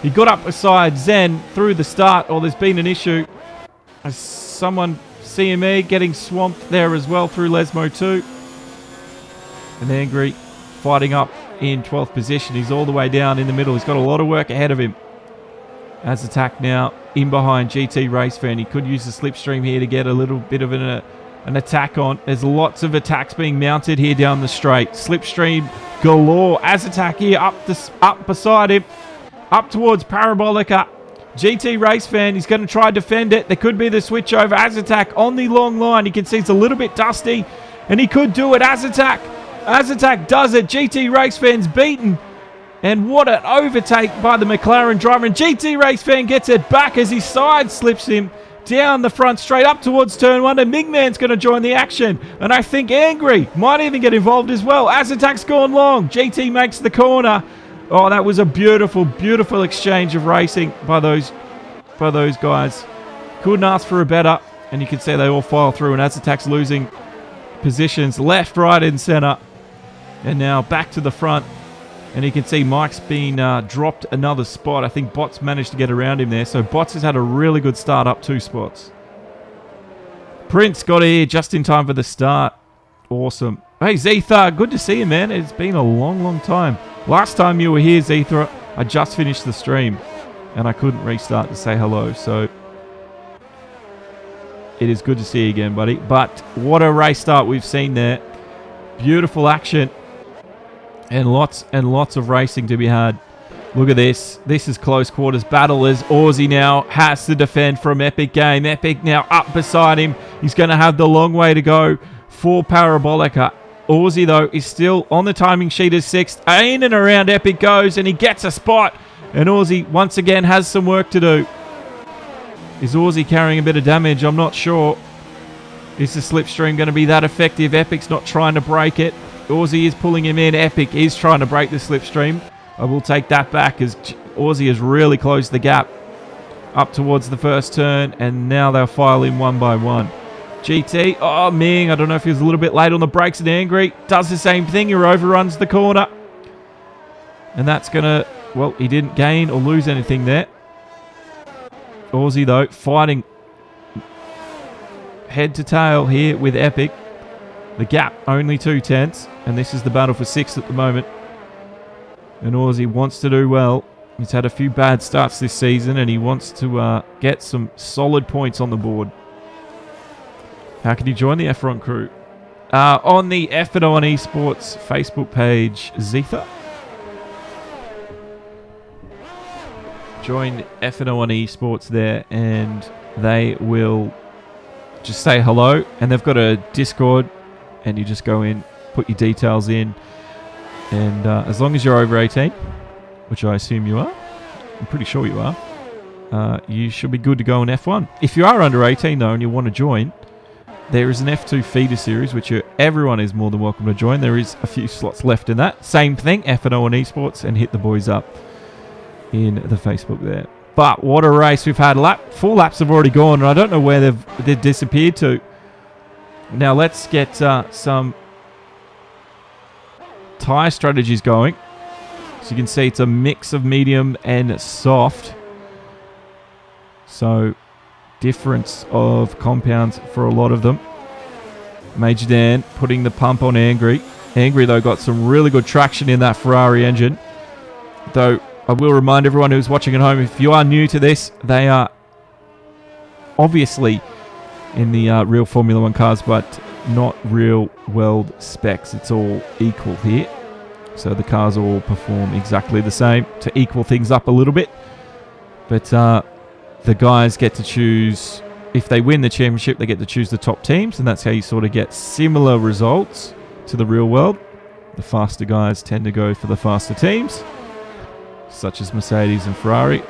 He got up beside Zen through the start, or there's been an issue. Someone, CME, getting swamped there as well through Lesmo too. And Angry fighting up in 12th position. He's all the way down in the middle. He's got a lot of work ahead of him. As attack now in behind GT Race Fan. He could use the slipstream here to get a little bit of an attack on. There's lots of attacks being mounted here down the straight. Slipstream galore. As attack here up beside him. Up towards Parabolica. GT Race Fan, he's going to try to defend it. There could be the switch over. As attack on the long line. You can see it's a little bit dusty. And he could do it. As attack does it. GT Race Fan's beaten. And what an overtake by the McLaren driver. And GT Race Fan gets it back as he side slips him down the front straight up towards turn one. And Mingman's going to join the action. And I think Angry might even get involved as well. As attack's gone long. GT makes the corner. Oh, that was a beautiful, beautiful exchange of racing by those guys. Couldn't ask for a better. And you can see they all file through. And as attack's losing positions left, right, and center. And now back to the front. And you can see Mike's been dropped another spot. I think Bots managed to get around him there. So Bots has had a really good start up 2 spots. Prince got here just in time for the start. Awesome. Hey, Zetha, good to see you, man. It's been a long, long time. Last time you were here, Zetha, I just finished the stream. And I couldn't restart to say hello. So it is good to see you again, buddy. But what a race start we've seen there. Beautiful action. And lots of racing to be had. Look at this. This is close quarters battle as Aussie now has to defend from Epic Game. Epic now up beside him. He's going to have the long way to go for Parabolica. Aussie, though, is still on the timing sheet as 6th. In and around Epic goes, and he gets a spot. And Aussie, once again, has some work to do. Is Aussie carrying a bit of damage? I'm not sure. Is the slipstream going to be that effective? Epic's not trying to break it. Aussie is pulling him in. Epic is trying to break the slipstream. I will take that back as Aussie has really closed the gap up towards the first turn. And now they'll file in one by one. GT. Oh, Ming. I don't know if he was a little bit late on the brakes and Angry. Does the same thing. He overruns the corner. And that's going to... Well, he didn't gain or lose anything there. Aussie, though, fighting head to tail here with Epic. The gap, only 2/10. And this is the battle for 6th at the moment. And Aussie wants to do well. He's had a few bad starts this season. And he wants to get some solid points on the board. How can you join the F1 crew? On the FNL1 eSports Facebook page, Zetha. Join FNL1 eSports there. And they will just say hello. And they've got a Discord. And you just go in, put your details in. And as long as you're over 18, which I assume you are, I'm pretty sure you are, you should be good to go in F1. If you are under 18, though, and you want to join, there is an F2 feeder series, which everyone is more than welcome to join. There is a few slots left in that. Same thing, FNL1 eSports, and hit the boys up in the Facebook there. But what a race we've had. 4 laps have already gone, and I don't know where they've disappeared to. Now let's get some tyre strategies going. So you can see it's a mix of medium and soft. So difference of compounds for a lot of them. Major Dan putting the pump on Angry. Angry, though, got some really good traction in that Ferrari engine. Though, I will remind everyone who's watching at home, if you are new to this, they are obviously in the real Formula 1 cars, but not real world specs. It's all equal here. So the cars all perform exactly the same to equal things up a little bit. But the guys get to choose, if they win the championship, they get to choose the top teams, and that's how you sort of get similar results to the real world. The faster guys tend to go for the faster teams, such as Mercedes and Ferrari.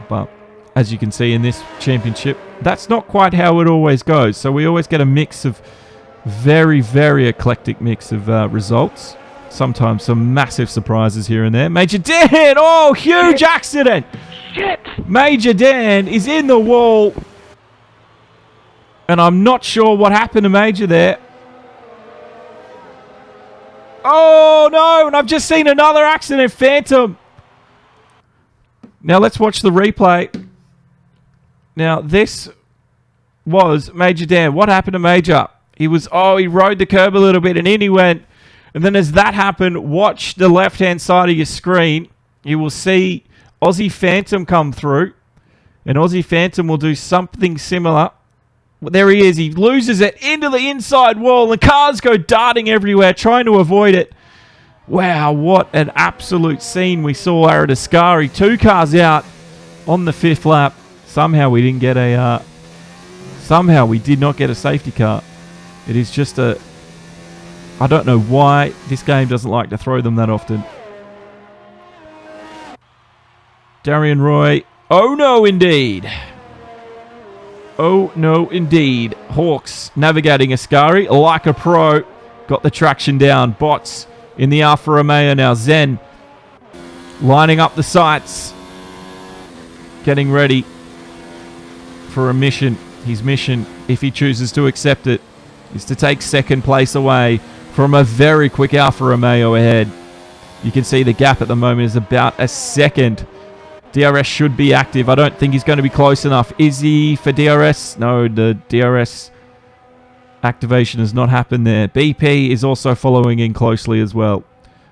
But as you can see in this championship, that's not quite how it always goes. So we always get a mix of very, very eclectic mix of results. Sometimes some massive surprises here and there. Major Dan! Oh, huge accident! Shit! Major Dan is in the wall. And I'm not sure what happened to Major there. Oh, no! And I've just seen another accident, Phantom. Now, let's watch the replay. Now, this was Major Dan. What happened to Major? He rode the curb a little bit and in he went. And then as that happened, watch the left-hand side of your screen. You will see Aussie Phantom come through. And Aussie Phantom will do something similar. There he is. He loses it into the inside wall. The cars go darting everywhere, trying to avoid it. Wow, what an absolute scene we saw at Ascari. 2 cars out on the 5th lap. Somehow we didn't get a... somehow we did not get a safety car. It is just a... I don't know why this game doesn't like to throw them that often. Darian Roy. Oh, no, indeed. Oh, no, indeed. Hawks navigating Ascari like a pro. Got the traction down. Bots in the Alfa Romeo now. Zen lining up the sights. Getting ready for a mission. His mission, if he chooses to accept it, is to take 2nd place away from a very quick Alfa Romeo ahead. You can see the gap at the moment is about a second. DRS should be active. I don't think he's going to be close enough. Is he for DRS? No, the DRS activation has not happened there. BP is also following in closely as well.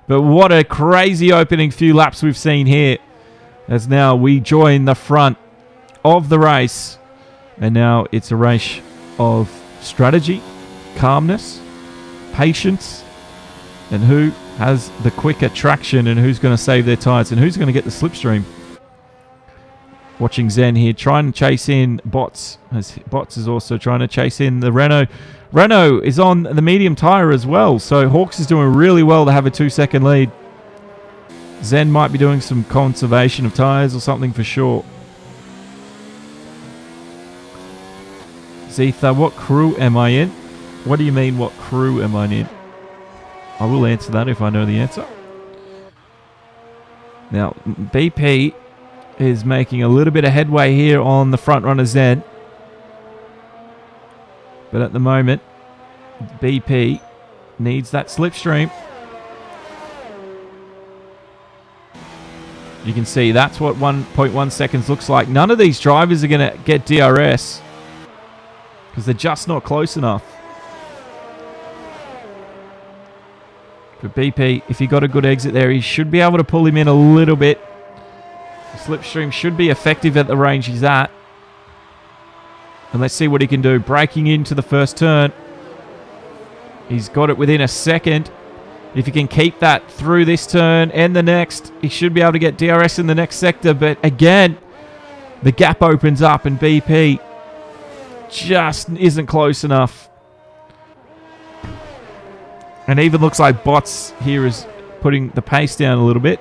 But what a crazy opening few laps we've seen here. As now we join the front of the race. And now it's a race of strategy, calmness, patience, and who has the quicker traction and who's going to save their tyres and who's going to get the slipstream. Watching Zen here trying to chase in Bots. As Bots is also trying to chase in the Renault. Renault is on the medium tyre as well, so Hawks is doing really well to have a 2-second lead. Zen might be doing some conservation of tyres or something for sure. Zetha, what crew am I in? What do you mean, what crew am I in? I will answer that if I know the answer. Now, BP is making a little bit of headway here on the front runner Zen. But at the moment, BP needs that slipstream. You can see that's what 1.1 seconds looks like. None of these drivers are going to get DRS because they're just not close enough. But BP, if he got a good exit there, he should be able to pull him in a little bit. The slipstream should be effective at the range he's at. And let's see what he can do. Braking into the first turn. He's got it within a second. If he can keep that through this turn and the next, he should be able to get DRS in the next sector. But again, the gap opens up and BP just isn't close enough. And even looks like Bots here is putting the pace down a little bit.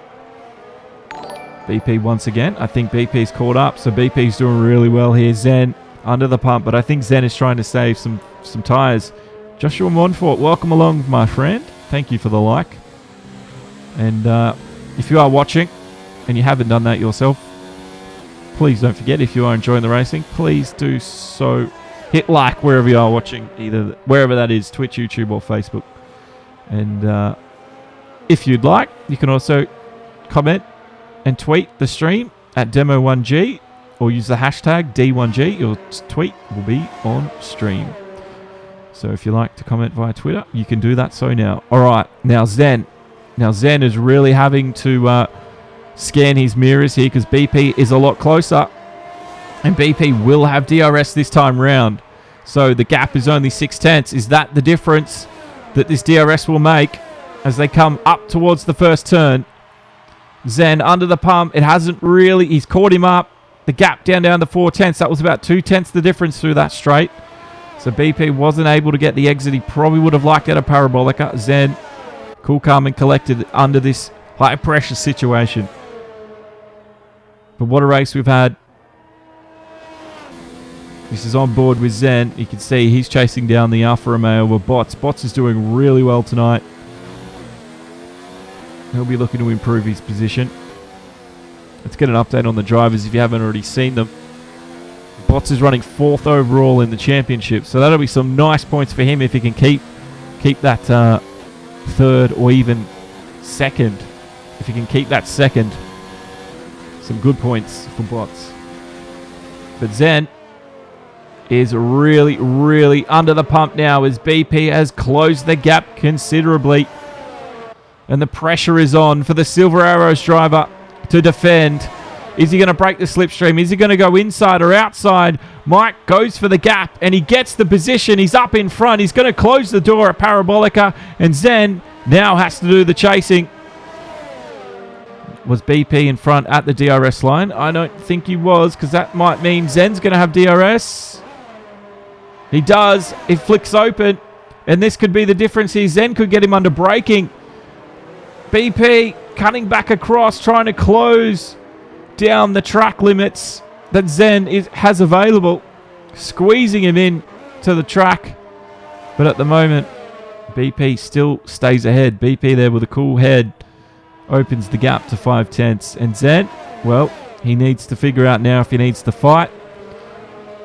BP once again. I think BP's caught up, so BP's doing really well here. Zen under the pump, but I think Zen is trying to save some tyres. Joshua Monfort, welcome along, my friend. Thank you for the like. And if you are watching and you haven't done that yourself, please don't forget, if you are enjoying the racing, please do so. Hit like wherever you are watching, either wherever that is, Twitch, YouTube, or Facebook. And if you'd like, you can also comment and tweet the stream at Demo1G, or use the hashtag D1G. Your tweet will be on stream. So if you like to comment via Twitter, you can do that so now. All right, now Zen. Now Zen is really having to scan his mirrors here because BP is a lot closer. And BP will have DRS this time round. So the gap is only 0.6. Is that the difference that this DRS will make as they come up towards the first turn? Zen under the pump. It hasn't really... He's caught him up. The gap down to 0.4. That was about 0.2 the difference through that straight. So BP wasn't able to get the exit. He probably would have liked out a Parabolica. Zen, cool, calm, and collected under this high-pressure situation. But what a race we've had. This is on board with Zen. You can see he's chasing down the Alfa Romeo with Bots. Bots is doing really well tonight. He'll be looking to improve his position. Let's get an update on the drivers if you haven't already seen them. Bots is running 4th overall in the championship, so that'll be some nice points for him if he can keep that 3rd or even 2nd. If he can keep that 2nd, some good points for Bots. But Zen is really, really under the pump now as BP has closed the gap considerably. And the pressure is on for the Silver Arrows driver to defend. Is he going to break the slipstream? Is he going to go inside or outside? Mike goes for the gap and he gets the position. He's up in front. He's going to close the door at Parabolica. And Zen now has to do the chasing. Was BP in front at the DRS line? I don't think he was, because that might mean Zen's going to have DRS. He does. It flicks open. And this could be the difference here. Zen could get him under braking. BP cutting back across, trying to close down the track limits that Zen has available. Squeezing him in to the track. But at the moment, BP still stays ahead. BP there with a cool head opens the gap to 0.5. And Zen, well, he needs to figure out now if he needs to fight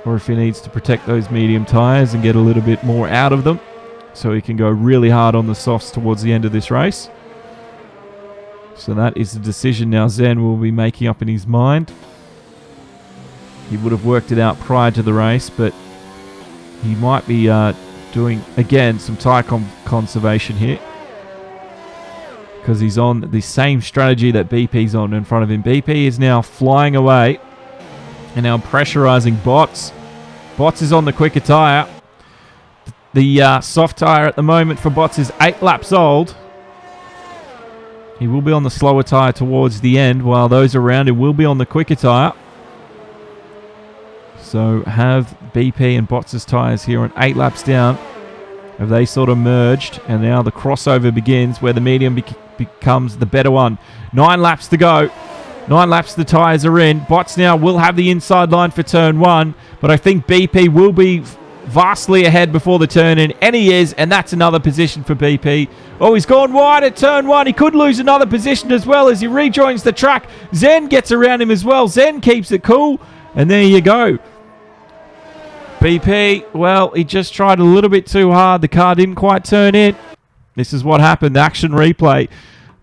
or if he needs to protect those medium tyres and get a little bit more out of them so he can go really hard on the softs towards the end of this race. So that is the decision now Zen will be making up in his mind. He would have worked it out prior to the race, but he might be doing, again, some tyre conservation here, because he's on the same strategy that BP's on in front of him. BP is now flying away and now pressurizing Bots. Bots is on the quicker tyre. The soft tyre at the moment for Bots is 8 laps old. He will be on the slower tyre towards the end, while those around him will be on the quicker tyre. So have BP and Bots' tyres here on 8 laps down. Have they sort of merged, and now the crossover begins where the medium becomes the better one. 9 laps to go. 9 laps the tyres are in. Bots now will have the inside line for turn 1, but I think BP will be vastly ahead before the turn in, and he is, and that's another position for BP. Oh, he's gone wide at turn 1. He could lose another position as well as he rejoins the track. Zen gets around him as well. Zen keeps it cool, and there you go. BP, well, he just tried a little bit too hard. The car didn't quite turn in. This is what happened. The action replay.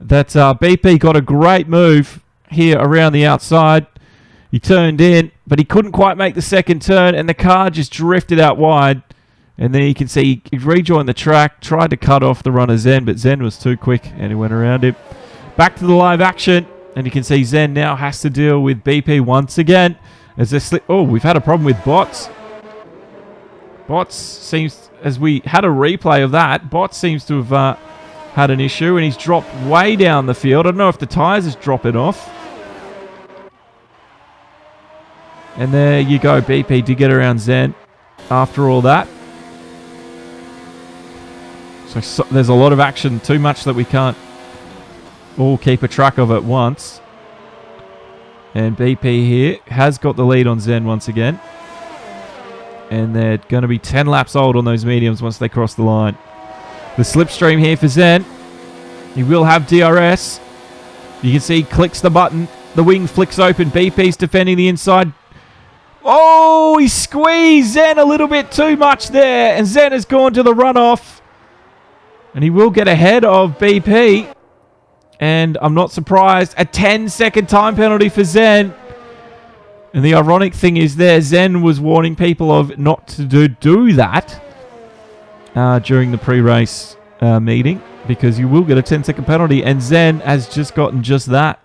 That BP got a great move here around the outside. He turned in, but he couldn't quite make the second turn, and the car just drifted out wide. And then you can see he rejoined the track, tried to cut off the runner Zen, but Zen was too quick, and he went around him. Back to the live action, and you can see Zen now has to deal with BP once again. As they slip. Oh, we've had a problem with Bots. Bots seems, as we had a replay of that, Bots seems to have had an issue, and he's dropped way down the field. I don't know if the tyres is dropping off. And there you go. BP did get around Zen after all that. So there's a lot of action, too much that we can't all keep a track of at once. And BP here has got the lead on Zen once again. And they're going to be 10 laps old on those mediums once they cross the line. The slipstream here for Zen. He will have DRS. You can see he clicks the button The wing flicks open. BP's defending the inside. Oh, he squeezed Zen a little bit too much there. And Zen has gone to the runoff. And he will get ahead of BP. And I'm not surprised. A 10-second time penalty for Zen. And the ironic thing is there, Zen was warning people of not to do that during the pre-race meeting. Because you will get a 10-second penalty. And Zen has just gotten just that.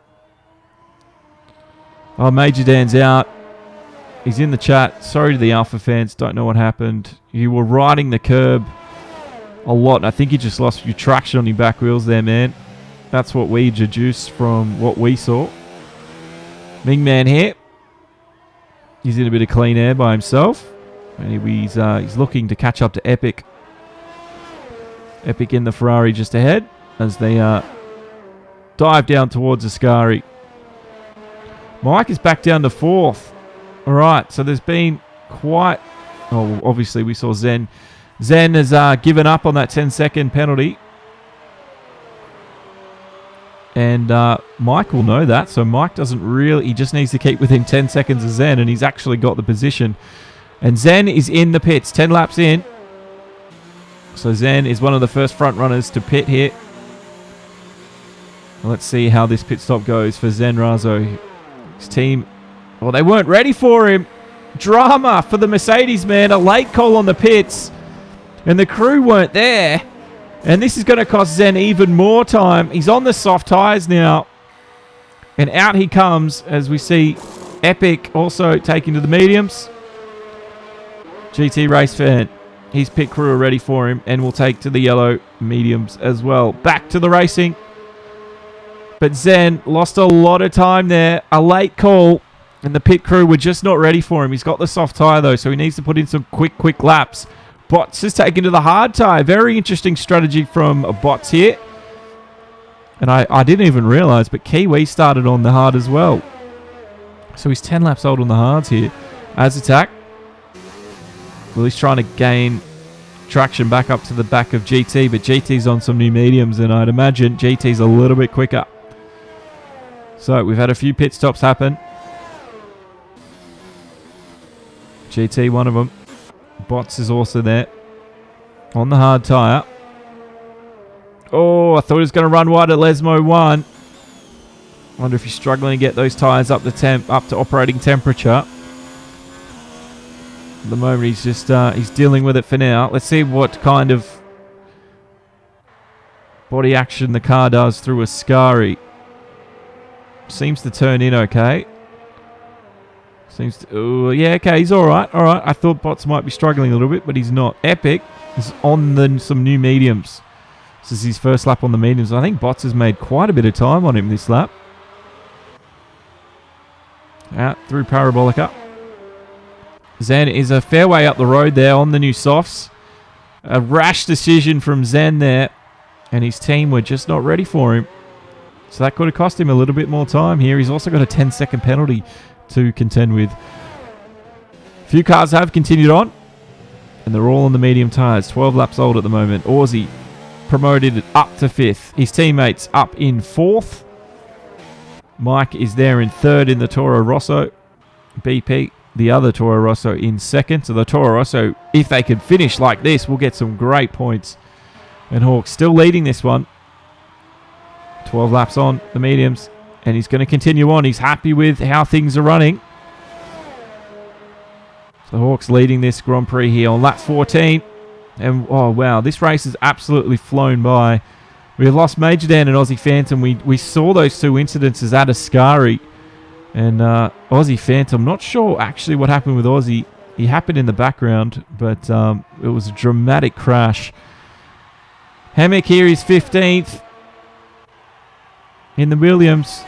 Oh, Major Dan's out. He's in the chat. Sorry to the Alpha fans. Don't know what happened. You were riding the curb a lot. I think you just lost your traction on your back wheels there, man. That's what we deduced from what we saw. Ming Man here. He's in a bit of clean air by himself. And he's looking to catch up to Epic. Epic in the Ferrari just ahead as they dive down towards Ascari. Mike is back down to 4th. All right, so there's been quite... Oh, obviously we saw Zen. Zen has given up on that 10-second penalty. And Mike will know that. So Mike doesn't really... He just needs to keep within 10 seconds of Zen. And he's actually got the position. And Zen is in the pits. 10 laps in. So Zen is one of the first front runners to pit here. Let's see how this pit stop goes for Zen Razo. His team... Well, they weren't ready for him. Drama for the Mercedes, man. A late call on the pits. And the crew weren't there. And this is going to cost Zen even more time. He's on the soft tyres now. And out he comes as we see Epic also taking to the mediums. GT Race Fan. His pit crew are ready for him. And will take to the yellow mediums as well. Back to the racing. But Zen lost a lot of time there. A late call. And the pit crew were just not ready for him. He's got the soft tyre, though, so he needs to put in some quick laps. Bots is taken to the hard tyre. Very interesting strategy from Bots here. And I didn't even realise, but Kiwi started on the hard as well. So he's 10 laps old on the hards here. As attack. Well, he's trying to gain traction back up to the back of GT, but GT's on some new mediums, and I'd imagine GT's a little bit quicker. So we've had a few pit stops happen. GT, one of them. Bots is also there. On the hard tyre. Oh, I thought he was going to run wide at Lesmo 1. Wonder if he's struggling to get those tyres up to operating temperature. At the moment, he's just he's dealing with it for now. Let's see what kind of body action the car does through Ascari. Seems to turn in okay. Seems to... Oh, yeah, okay, he's all right. All right, I thought Bots might be struggling a little bit, but he's not. Epic is on some new mediums. This is his first lap on the mediums. I think Bots has made quite a bit of time on him this lap. Out through Parabolica. Zen is a fair way up the road there on the new softs. A rash decision from Zen there. And his team were just not ready for him. So that could have cost him a little bit more time here. He's also got a 10-second penalty to contend with. A few cars have continued on. And they're all on the medium tyres. 12 laps old at the moment. Aussie promoted up to 5th. His teammates up in 4th. Mike is there in 3rd in the Toro Rosso. BP, the other Toro Rosso, in 2nd. So the Toro Rosso, if they could finish like this, will get some great points. And Hawk still leading this one. 12 laps on the mediums. And he's going to continue on. He's happy with how things are running. So Hawks leading this Grand Prix here on lap 14. And, oh, wow, this race has absolutely flown by. We have lost Major Dan and Aussie Phantom. We saw those two incidences at Ascari. And Aussie Phantom, not sure actually what happened with Aussie. He happened in the background, but it was a dramatic crash. Hammock here is 15th in the Williams.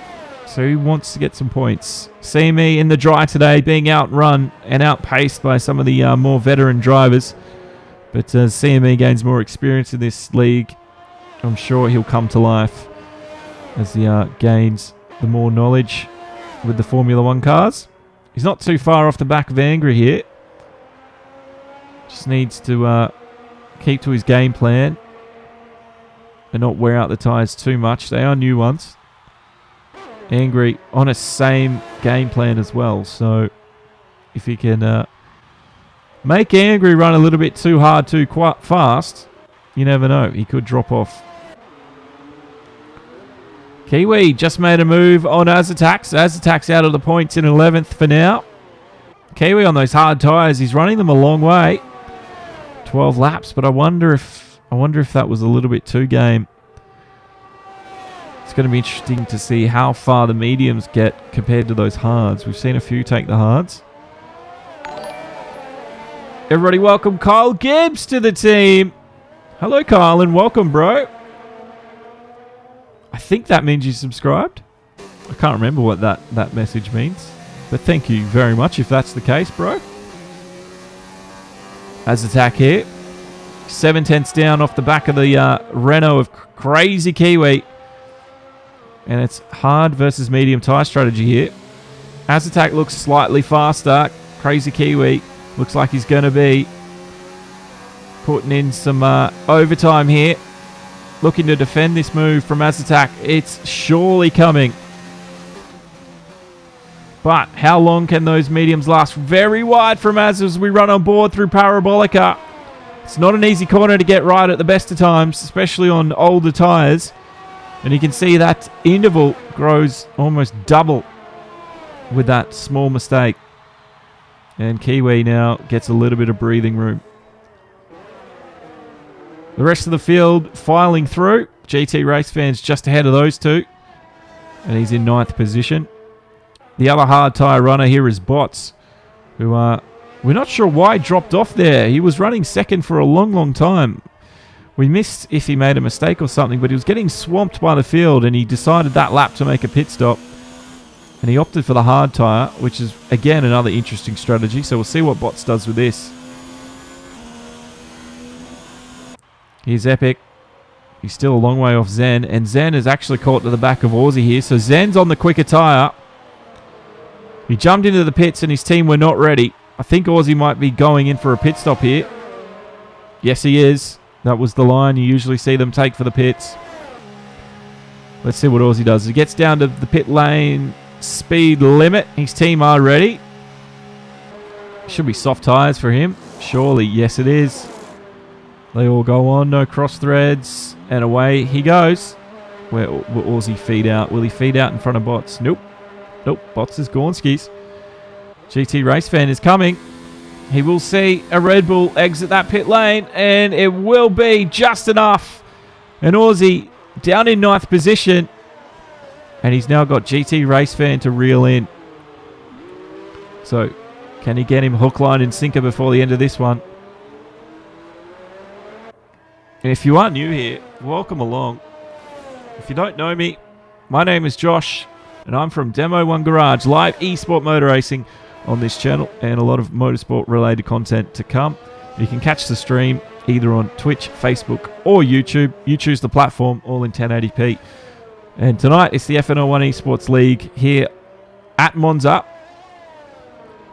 So he wants to get some points. CME in the dry today, being outrun and outpaced by some of the more veteran drivers. But as CME gains more experience in this league, I'm sure he'll come to life as he gains the more knowledge with the Formula 1 cars. He's not too far off the back of Angry here. Just needs to keep to his game plan and not wear out the tyres too much. They are new ones. Angry on a same game plan as well. So if he can make Angry run a little bit too hard, too quite fast, you never know. He could drop off. Kiwi just made a move on Azatax. Azatax out of the points in 11th for now. Kiwi on those hard tyres. He's running them a long way. 12 laps, but I wonder if that was a little bit too game. It's going to be interesting to see how far the mediums get compared to those hards. We've seen a few take the hards. Everybody welcome Kyle Gibbs to the team. Hello, Kyle, and welcome, bro. I think that means you subscribed. I can't remember what that message means. But thank you very much if that's the case, bro. As attack here. 7/10 down off the back of the Renault of Crazy Kiwi. And it's hard versus medium tyre strategy here. As attack looks slightly faster. Crazy Kiwi looks like he's going to be putting in some overtime here. Looking to defend this move from Azatak. It's surely coming. But how long can those mediums last? Very wide from Az as we run on board through Parabolica. It's not an easy corner to get right at the best of times, especially on older tyres. And you can see that interval grows almost double with that small mistake. And Kiwi now gets a little bit of breathing room. The rest of the field filing through. GT Race Fans just ahead of those two. And he's in 9th position. The other hard tyre runner here is Bots, who we're not sure why he dropped off there. He was running second for a long, long time. We missed if he made a mistake or something, but he was getting swamped by the field and he decided that lap to make a pit stop. And he opted for the hard tyre, which is, again, another interesting strategy. So we'll see what Bots does with this. Here's Epic. He's still a long way off Zen. And Zen is actually caught to the back of Aussie here. So Zen's on the quicker tyre. He jumped into the pits and his team were not ready. I think Aussie might be going in for a pit stop here. Yes, he is. That was the line you usually see them take for the pits. Let's see what Aussie does. He gets down to the pit lane speed limit. His team are ready. Should be soft tyres for him. Surely, yes it is. They all go on, no cross threads, and away he goes. Where will Aussie feed out? Will he feed out in front of Bots? Nope. Nope, Bots is gone, skis. GT Race Fan is coming. He will see a Red Bull exit that pit lane, and it will be just enough. And Aussie down in 9th position, and he's now got GT Race Fan to reel in. So, can he get him hook, line, and sinker before the end of this one? And if you are new here, welcome along. If you don't know me, my name is Josh, and I'm from Demo 1 Garage, live eSport motor racing on this channel, and a lot of motorsport-related content to come. You can catch the stream either on Twitch, Facebook, or YouTube. You choose the platform, all in 1080p. And tonight, it's the FNL1 eSports League here at Monza.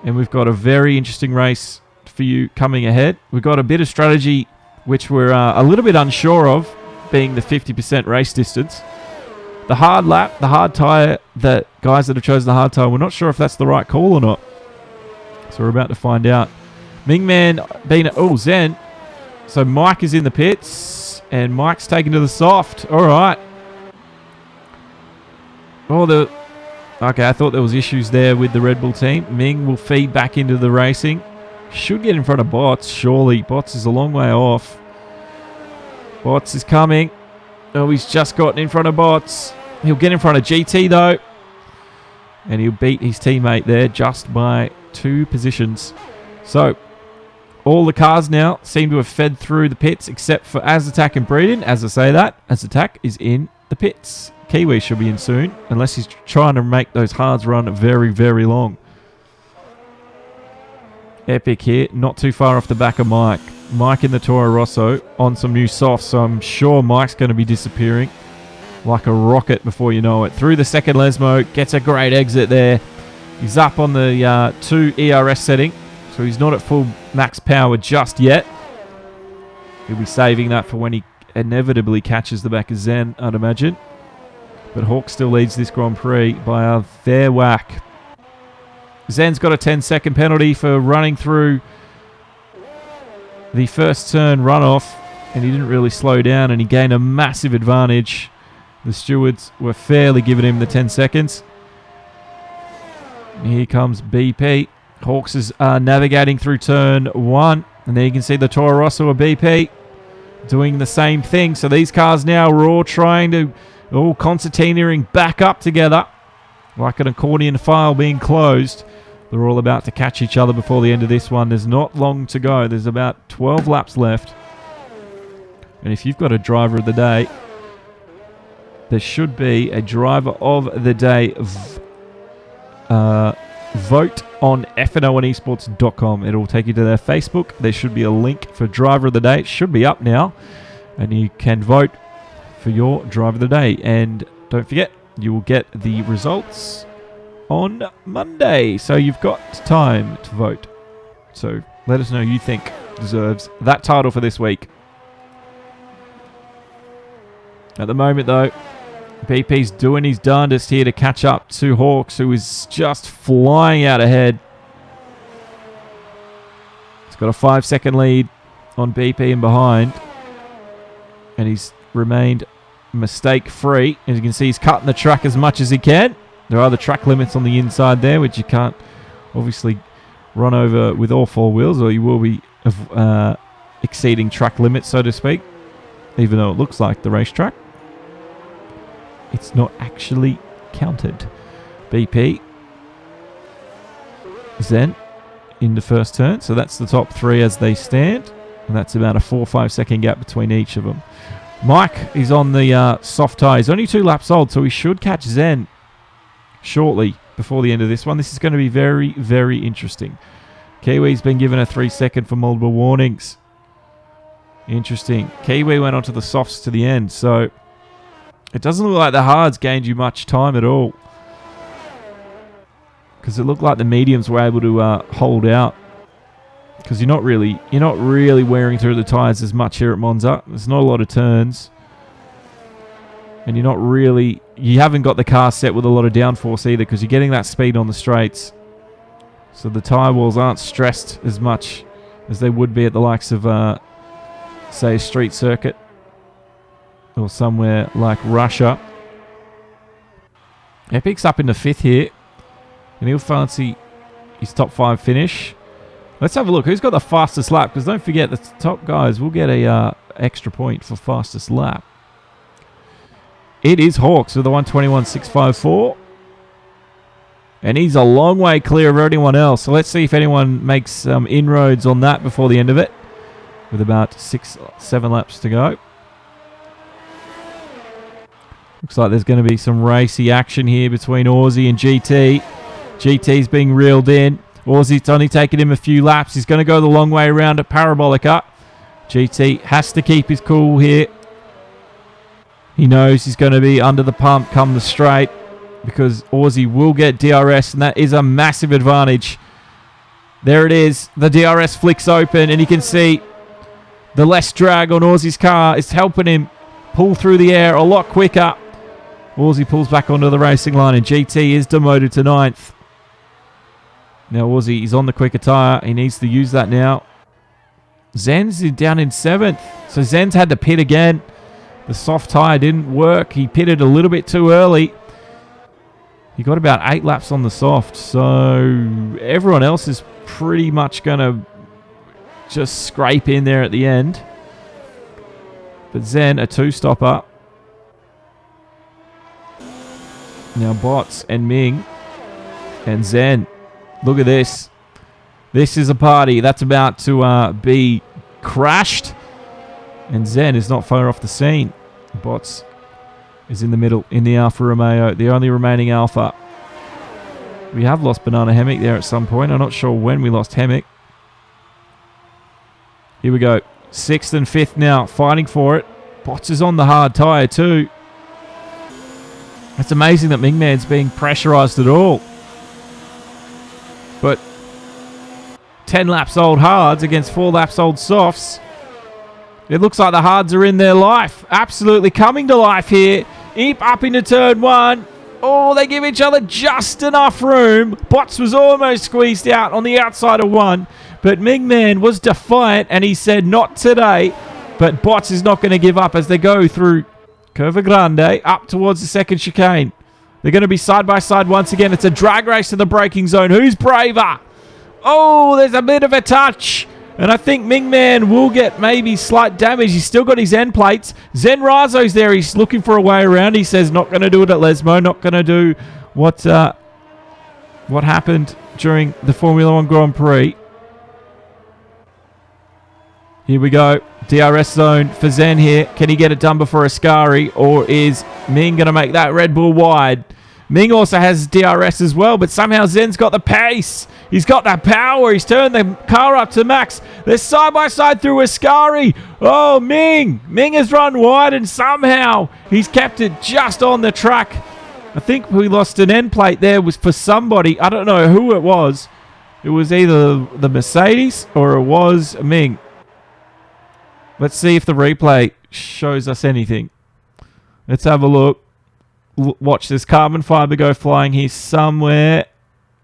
And we've got a very interesting race for you coming ahead. We've got a bit of strategy which we're a little bit unsure of, being the 50% race distance. The hard lap, the hard tyre, the guys that have chosen the hard tyre, we're not sure if that's the right call or not. So we're about to find out. Mingman being... Oh, Zen. So Mike is in the pits, and Mike's taken to the soft. All right. Oh, okay, I thought there was issues there with the Red Bull team. Ming will feed back into the racing. Should get in front of Bots, surely. Bots is a long way off. Bots is coming. Oh, he's just gotten in front of Bots. He'll get in front of GT, though. And he'll beat his teammate there just by 2 positions. So, all the cars now seem to have fed through the pits, except for Azatak and Breeden. As I say that, Azatak is in the pits. Kiwi should be in soon, unless he's trying to make those hards run very, very long. Epic here, not too far off the back of Mike. Mike in the Toro Rosso on some new softs, so I'm sure Mike's going to be disappearing like a rocket before you know it. Through the second Lesmo, gets a great exit there. He's up on the 2 ERS setting, so he's not at full max power just yet. He'll be saving that for when he inevitably catches the back of Zen, I'd imagine. But Hawk still leads this Grand Prix by a fair whack. Zen's got a 10-second penalty for running through the first turn runoff, and he didn't really slow down, and he gained a massive advantage. The stewards were fairly giving him the 10 seconds. Here comes BP. Hawks is navigating through turn 1, and there you can see the Toro Rosso of BP doing the same thing. So these cars now are all trying to, all concertinaing back up together like an accordion file being closed. They're all about to catch each other before the end of this one. There's not long to go. There's about 12 laps left. And if you've got a driver of the day, there should be a driver of the day vote on FNL1 eSports.com. It'll take you to their Facebook. There should be a link for driver of the day. It should be up now. And you can vote for your driver of the day. And don't forget, you will get the results on Monday. So you've got time to vote. So let us know who you think deserves that title for this week. At the moment, though, BP's doing his darndest here to catch up to Hawks, who is just flying out ahead. He's got a 5-second lead on BP and behind. And he's remained mistake-free. As you can see, he's cutting the track as much as he can. There are the track limits on the inside there, which you can't obviously run over with all 4 wheels, or you will be exceeding track limits, so to speak. Even though it looks like the racetrack, it's not actually counted. BP, Zen in the first turn. So that's the top 3 as they stand. And that's about a 4 or 5 second gap between each of them. Mike is on the soft tyre. He's only 2 laps old, so he should catch Zen shortly before the end of this one. This is going to be very, very interesting. Kiwi's been given a 3-second for multiple warnings. Interesting. Kiwi went onto the softs to the end, so it doesn't look like the hards gained you much time at all, because it looked like the mediums were able to hold out, because you're not really wearing through the tyres as much here at Monza. There's not a lot of turns, and you haven't got the car set with a lot of downforce either, because you're getting that speed on the straights, so the tyre walls aren't stressed as much as they would be at the likes of say a street circuit or somewhere like Russia. Epic's up in the 5th here, and he'll fancy his top 5 finish. Let's have a look. Who's got the fastest lap? Because don't forget, the top guys will get a extra point for fastest lap. It is Hawks with the 121.654. And he's a long way clear of anyone else. So let's see if anyone makes some inroads on that before the end of it, with about 6-7 laps to go. Looks like there's going to be some racy action here between Aussie and GT. GT's being reeled in. Aussie's only taken him a few laps. He's going to go the long way around at Parabolica. GT has to keep his cool here. He knows he's going to be under the pump come the straight, because Aussie will get DRS, and that is a massive advantage. There it is. The DRS flicks open, and you can see the less drag on Aussie's car is helping him pull through the air a lot quicker. Aussie pulls back onto the racing line, and GT is demoted to 9th. Now Aussie is on the quicker tyre. He needs to use that now. Zen's down in 7th. So Zen's had to pit again. The soft tyre didn't work. He pitted a little bit too early. He got about 8 laps on the soft. So everyone else is pretty much going to just scrape in there at the end. But Zen, a 2-stopper. Now Bots and Ming and Zen. Look at this. This is a party that's about to be crashed. And Zen is not far off the scene. Bots is in the middle in the Alfa Romeo, the only remaining Alfa. We have lost Banana Hemmick there at some point. I'm not sure when we lost Hemmick. Here we go. 6th and 5th now, fighting for it. Bots is on the hard tyre too. It's amazing that Mingman's being pressurised at all. But 10 laps old hards against 4 laps old softs. It looks like the hards are in their life. Absolutely coming to life here. Eep up into turn 1. Oh, they give each other just enough room. Bots was almost squeezed out on the outside of 1. But Mingman was defiant and he said, not today. But Bots is not going to give up as they go through Curva Grande up towards the second chicane. They're going to be side by side once again. It's a drag race in the braking zone. Who's braver? Oh, there's a bit of a touch. And I think Mingman will get maybe slight damage. He's still got his end plates. Zen Razo's there. He's looking for a way around. He says not going to do it at Lesmo. Not going to do what happened during the Formula 1 Grand Prix. Here we go. DRS zone for Zen here. Can he get it done before Ascari? Or is Ming going to make that Red Bull wide? Ming also has DRS as well, but somehow Zen's got the pace. He's got that power. He's turned the car up to max. They're side by side through Ascari. Oh, Ming. Ming has run wide and somehow he's kept it just on the track. I think we lost an end plate there was for somebody. I don't know who it was. It was either the Mercedes or it was Ming. Let's see if the replay shows us anything. Let's have a look. Watch this carbon fiber go flying here somewhere.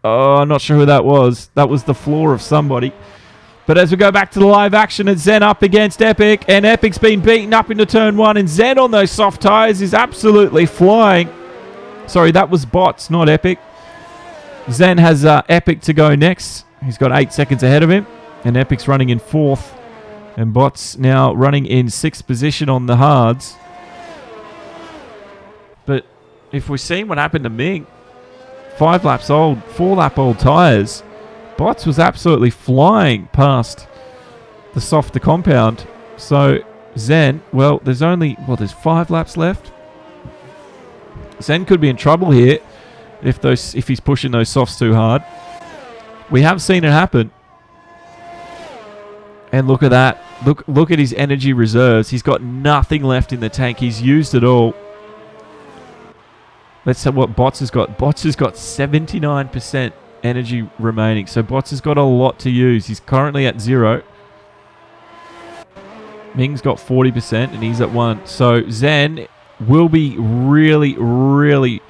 Oh, I'm not sure who that was. That was the floor of somebody. But as we go back to the live action, it's Zen up against Epic. And Epic's been beaten up into turn 1. And Zen on those soft tyres is absolutely flying. Sorry, that was Bots, not Epic. Zen has Epic to go next. He's got 8 seconds ahead of him. And Epic's running in 4th. And Bots now running in 6th position on the hards. But if we're seeing what happened to Ming, 5 laps old, 4 lap old tyres, Bots was absolutely flying past the softer compound. So Zen, well, there's 5 laps left. Zen could be in trouble here if he's pushing those softs too hard. We have seen it happen. And look at that. Look at his energy reserves. He's got nothing left in the tank. He's used it all. Let's see what Bots has got. Bots has got 79% energy remaining. So Bots has got a lot to use. He's currently at 0. Ming's got 40% and he's at 1. So Zen will be really, really,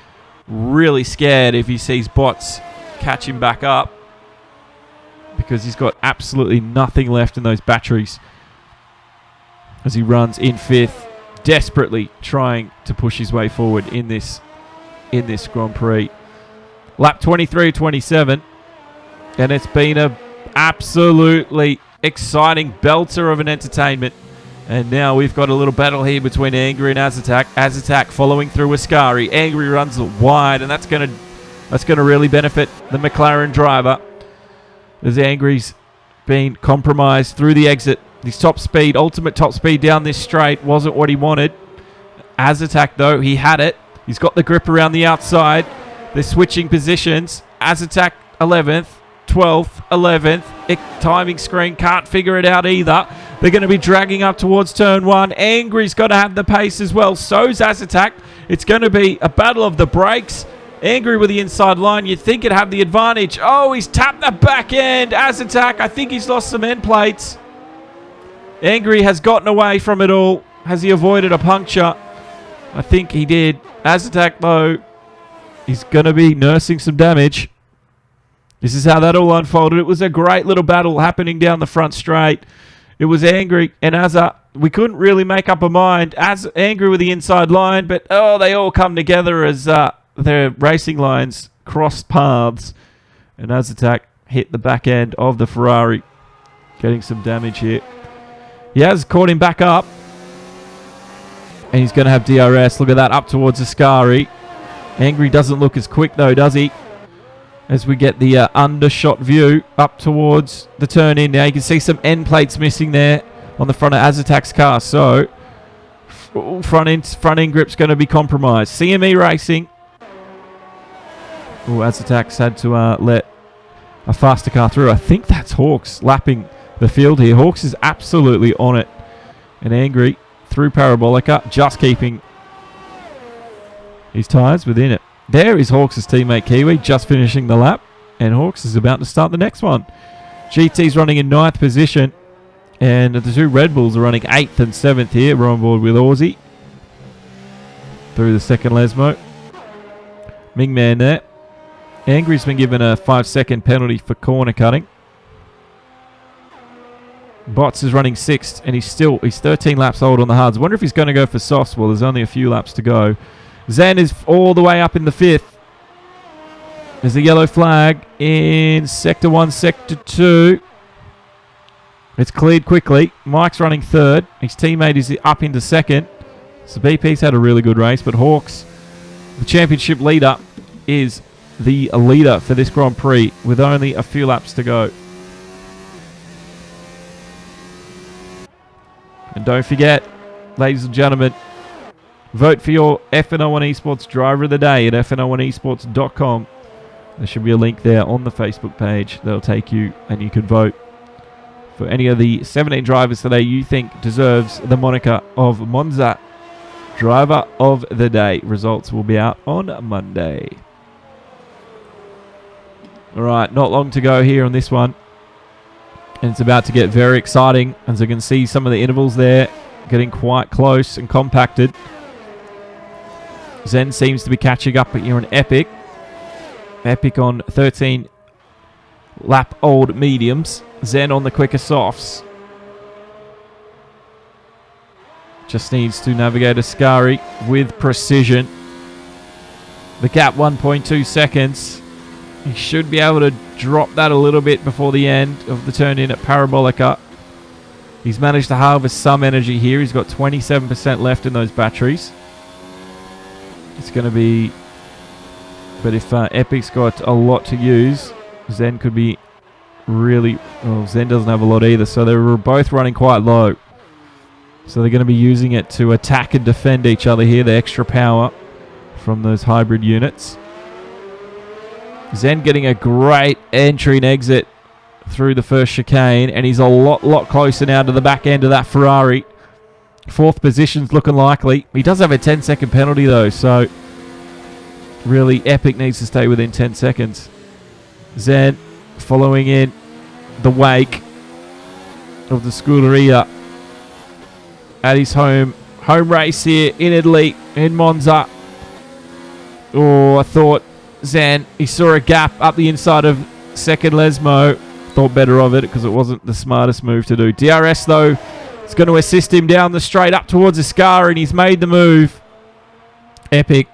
really scared if he sees Bots catch him back up. Because he's got absolutely nothing left in those batteries. As he runs in 5th, desperately trying to push his way forward in this Grand Prix. Lap 23-27. And it's been a absolutely exciting belter of an entertainment. And now we've got a little battle here between Angry and Azatak. Azatak following through Ascari. Angry runs wide, and that's gonna really benefit the McLaren driver. As Angry's been compromised through the exit. His top speed, ultimate top speed down this straight wasn't what he wanted. Azatak, though, he had it. He's got the grip around the outside. They're switching positions. Azatak 11th, 12th, 11th. Timing screen can't figure it out either. They're going to be dragging up towards turn 1. Angry's got to have the pace as well. So's Azatak. It's going to be a battle of the brakes. Angry with the inside line. You'd think it'd have the advantage. Oh, he's tapped the back end. Azatak, I think he's lost some end plates. Angry has gotten away from it all. Has he avoided a puncture? I think he did. Azatak, though, he's going to be nursing some damage. This is how that all unfolded. It was a great little battle happening down the front straight. It was Angry and Azza. We couldn't really make up a mind. Angry with the inside line, but they all come together as their racing lines crossed paths. And Azatak hit the back end of the Ferrari, getting some damage here. He has caught him back up. And he's going to have DRS. Look at that, up towards Ascari. Angry doesn't look as quick, though, does he? As we get the undershot view up towards the turn in now. You can see some end plates missing there on the front of Azatak's car. So, front end grip's going to be compromised. CME Racing. Oh, Azatak's had to let a faster car through. I think that's Hawks lapping the field here. Hawks is absolutely on it. And Angry through Parabolica, just keeping his tyres within it. There is Hawks' teammate Kiwi, just finishing the lap. And Hawks is about to start the next one. GT's running in 9th position. And the two Red Bulls are running 8th and 7th here. We're on board with Aussie. through the second Lesmo. Ming Man there. Angry's been given a 5-second penalty for corner cutting. Bots is running 6th, and he's 13 laps old on the hards. Wonder if he's going to go for softs. Well, there's only a few laps to go. Zen is all the way up in the 5th. There's a yellow flag in Sector 1, Sector 2. It's cleared quickly. Mike's running 3rd. His teammate is up into 2nd. So BP's had a really good race, but Hawks, the championship leader, is the leader for this Grand Prix with only a few laps to go. And don't forget, ladies and gentlemen, vote for your FNL1 eSports Driver of the Day at FNL1eSports.com. There should be a link there on the Facebook page that'll take you, and you can vote for any of the 17 drivers today you think deserves the moniker of Monza Driver of the Day. Results will be out on Monday. All right, not long to go here on this one. And it's about to get very exciting. As you can see, some of the intervals there getting quite close and compacted. Zen seems to be catching up here on Epic. Epic on 13 lap old mediums. Zen on the quicker softs. Just needs to navigate Ascari with precision. The gap 1.2 seconds. He should be able to drop that a little bit before the end of the turn in at Parabolica. He's managed to harvest some energy here. He's got 27% left in those batteries. It's going to be... But if Epic's got a lot to use, Zen could be really... Well, Zen doesn't have a lot either, so they're both running quite low. So they're going to be using it to attack and defend each other here, the extra power from those hybrid units. Zen getting a great entry and exit through the first chicane, and he's a lot closer now to the back end of that Ferrari. 4th position's looking likely. He does have a 10-second penalty though, so really Epic needs to stay within 10 seconds. Zen following in the wake of the Scuderia at his home race here in Italy, in Monza. Oh, I thought Zen, he saw a gap up the inside of second Lesmo. Thought better of it because it wasn't the smartest move to do. DRS, though, is going to assist him down the straight up towards Ascari, and he's made the move. Epic.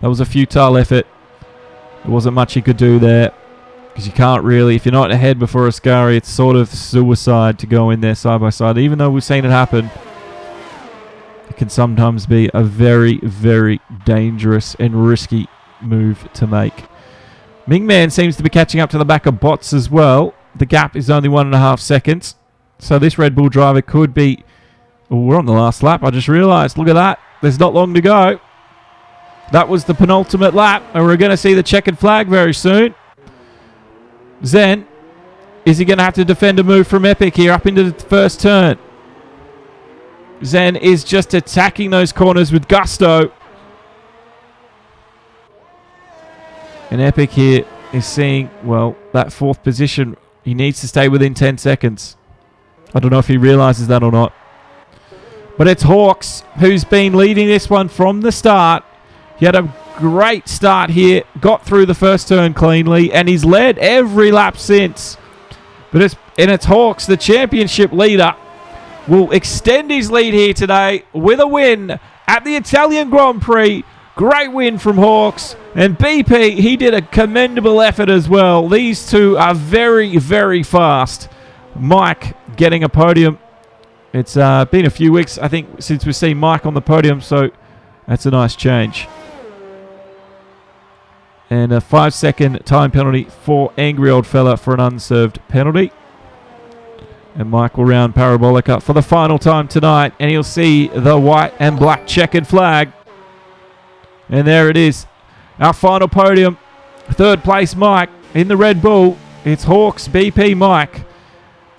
That was a futile effort. There wasn't much he could do there because you can't really, if you're not ahead before Ascari, it's sort of suicide to go in there side by side. Even though we've seen it happen, it can sometimes be a very, very dangerous and risky move to make. Mingman seems to be catching up to the back of Bots as well. The gap is only 1.5 seconds. So this Red Bull driver could be... Oh, we're on the last lap. I just realised. Look at that. There's not long to go. That was the penultimate lap. And we're going to see the checkered flag very soon. Zen. Is he going to have to defend a move from Epic here up into the first turn? Zen is just attacking those corners with gusto. And Epic here is seeing, well, that 4th position. He needs to stay within 10 seconds. I don't know if he realises that or not. But it's Hawks who's been leading this one from the start. He had a great start here. Got through the first turn cleanly. And he's led every lap since. But it's Hawks, the championship leader, will extend his lead here today with a win at the Italian Grand Prix. Great win from Hawks. And BP, he did a commendable effort as well. These two are very, very fast. Mike getting a podium. It's been a few weeks, I think, since we've seen Mike on the podium, so that's a nice change. And a 5-second time penalty for Angry Old Fella for an unserved penalty. And Mike will round Parabolica for the final time tonight, and he'll see the white and black checkered flag. And there it is. Our final podium. 3rd place Mike in the Red Bull. It's Hawks, BP, Mike.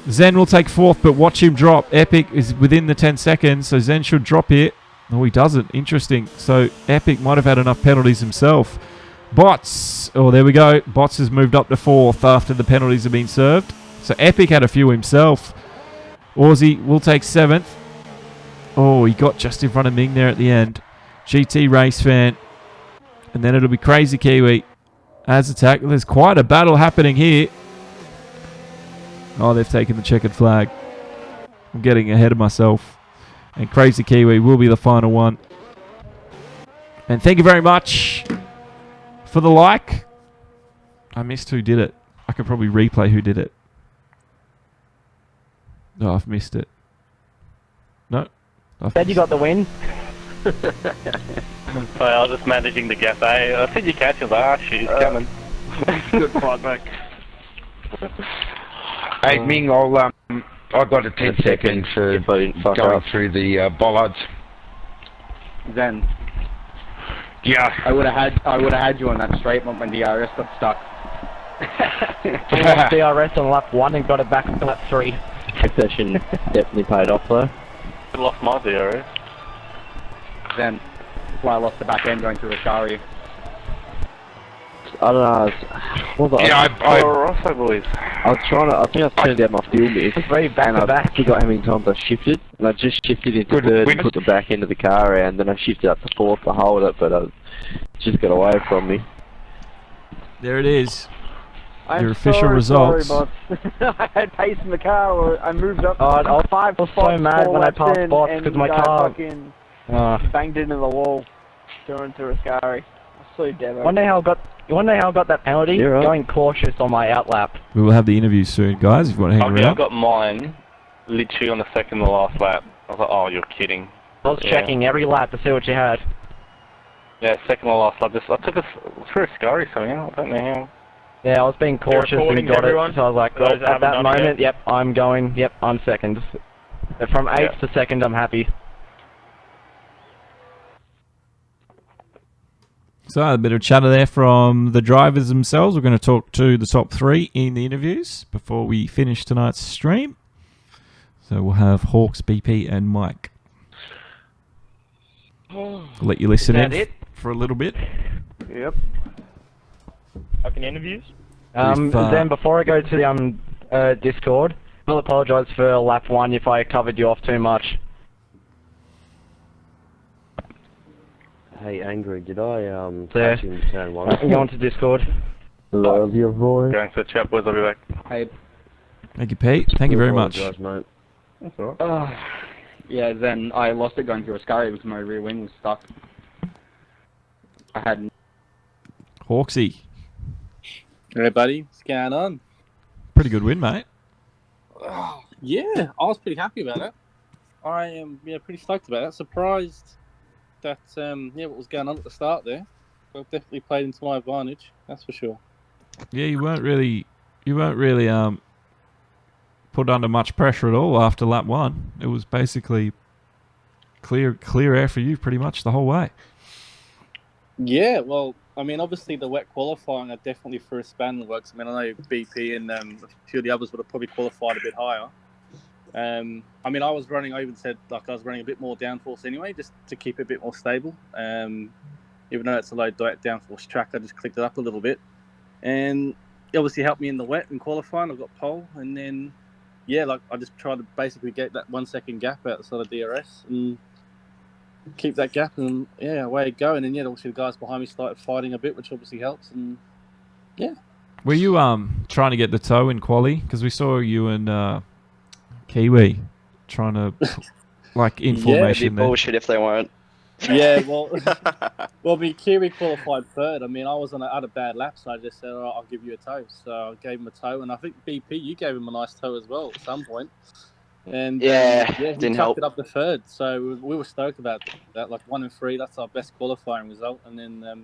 Zen will take 4th, but watch him drop. Epic is within the 10 seconds, so Zen should drop here. No, he doesn't. Interesting. So Epic might have had enough penalties himself. Bots. Oh, there we go. Bots has moved up to 4th after the penalties have been served. So Epic had a few himself. Aussie will take 7th. Oh, he got just in front of Ming there at the end. GT Race Fan. And then it'll be Crazy Kiwi as attack. There's quite a battle happening here. Oh, they've taken the checkered flag. I'm getting ahead of myself. And Crazy Kiwi will be the final one. And thank you very much for the like. I missed who did it. I could probably replay who did it. No, I've missed it. No. Said you got the win. I was just managing the gap. I said you catch him. She's coming. Good fight, mate. Hey, Ming, I got a 10 second for going through the bollards. Then Yeah. I would have had you on that straight when DRS got stuck. I lost DRS on lap 1 and got it back to lap 3. Session definitely paid off though. I lost my DRS. Then that's why I lost the back end going through Ashari. I don't know. What was Yeah, Rosso boys. I was trying to. I think I turned out my fuel miss. It's very back and to I back. forgot how many times I shifted. And I just shifted into Good third win. and put the back end of the car around. Then I shifted up to fourth to hold it, but it just got away from me. There it is. I'm Your official sorry, results. Sorry, but I had pace in the car, or I moved up. I was so mad when I passed bots because my car. fucking Uh, banged into the wall, going through a Ascari. So devo. One day how I got that penalty. You're right. Going cautious on my outlap. We will have the interview soon, guys, if you want to hang I around. got mine literally on the second to last lap. I was like, oh, you're kidding. I was Yeah. checking every lap to see what you had. Yeah, second to last lap. I took us through a scurry somehow. I don't know how. Yeah, I was being cautious and recording got everyone? it. So I was like, For those well, that at that haven't done it moment, yep, I'm going. Yep, I'm second. From 8th Yeah. to 2nd, I'm happy. So a bit of chatter there from the drivers themselves. We're going to talk to the top 3 in the interviews before we finish tonight's stream. So we'll have Hawks, BP, and Mike. I'll let you listen in for a little bit. Yep. Fucking interviews? Then before I go to the Discord, I'll apologise for lap 1 if I covered you off too much. Hey, Angry, did I There. catch you in turn one? I can go on to Discord. Love your voice. Going to the chat, boys. I'll be back. Hey, Thank you, Pete. Thank you very much. Apologise, mate. That's alright. yeah. Then I lost it going through Ascari because my rear wing was stuck. I had Hawksy. Hey buddy, what's going on? Pretty good win, mate. Yeah, I was pretty happy about it. I am pretty stoked about it. Surprised that what was going on at the start there. But definitely played into my advantage, that's for sure. Yeah, you weren't really put under much pressure at all after lap 1. It was basically clear air for you pretty much the whole way. Yeah, well, I mean, obviously the wet qualifying I definitely threw a span in the works. I mean, I know BP and a few of the others would have probably qualified a bit higher. I mean, I even said I was running a bit more downforce anyway, just to keep it a bit more stable. Even though it's a low downforce track, I just clicked it up a little bit. And it obviously helped me in the wet and qualifying. I got pole. And then, I just tried to basically get that 1 second gap outside of DRS and keep that gap. And, away it go. And then, obviously the guys behind me started fighting a bit, which obviously helps. And, Were you trying to get the toe in quali? Because we saw you and Kiwi trying to in formation there. Bullshit if they weren't. Yeah, well, Kiwi qualified third. I mean, I was on had a bad lap, so I just said, all right, I'll give you a toe. So I gave him a toe, and I think BP, you gave him a nice toe as well at some point. And he didn't help. chucked it up the third. So we were stoked about that. 1 and 3, that's our best qualifying result. And then I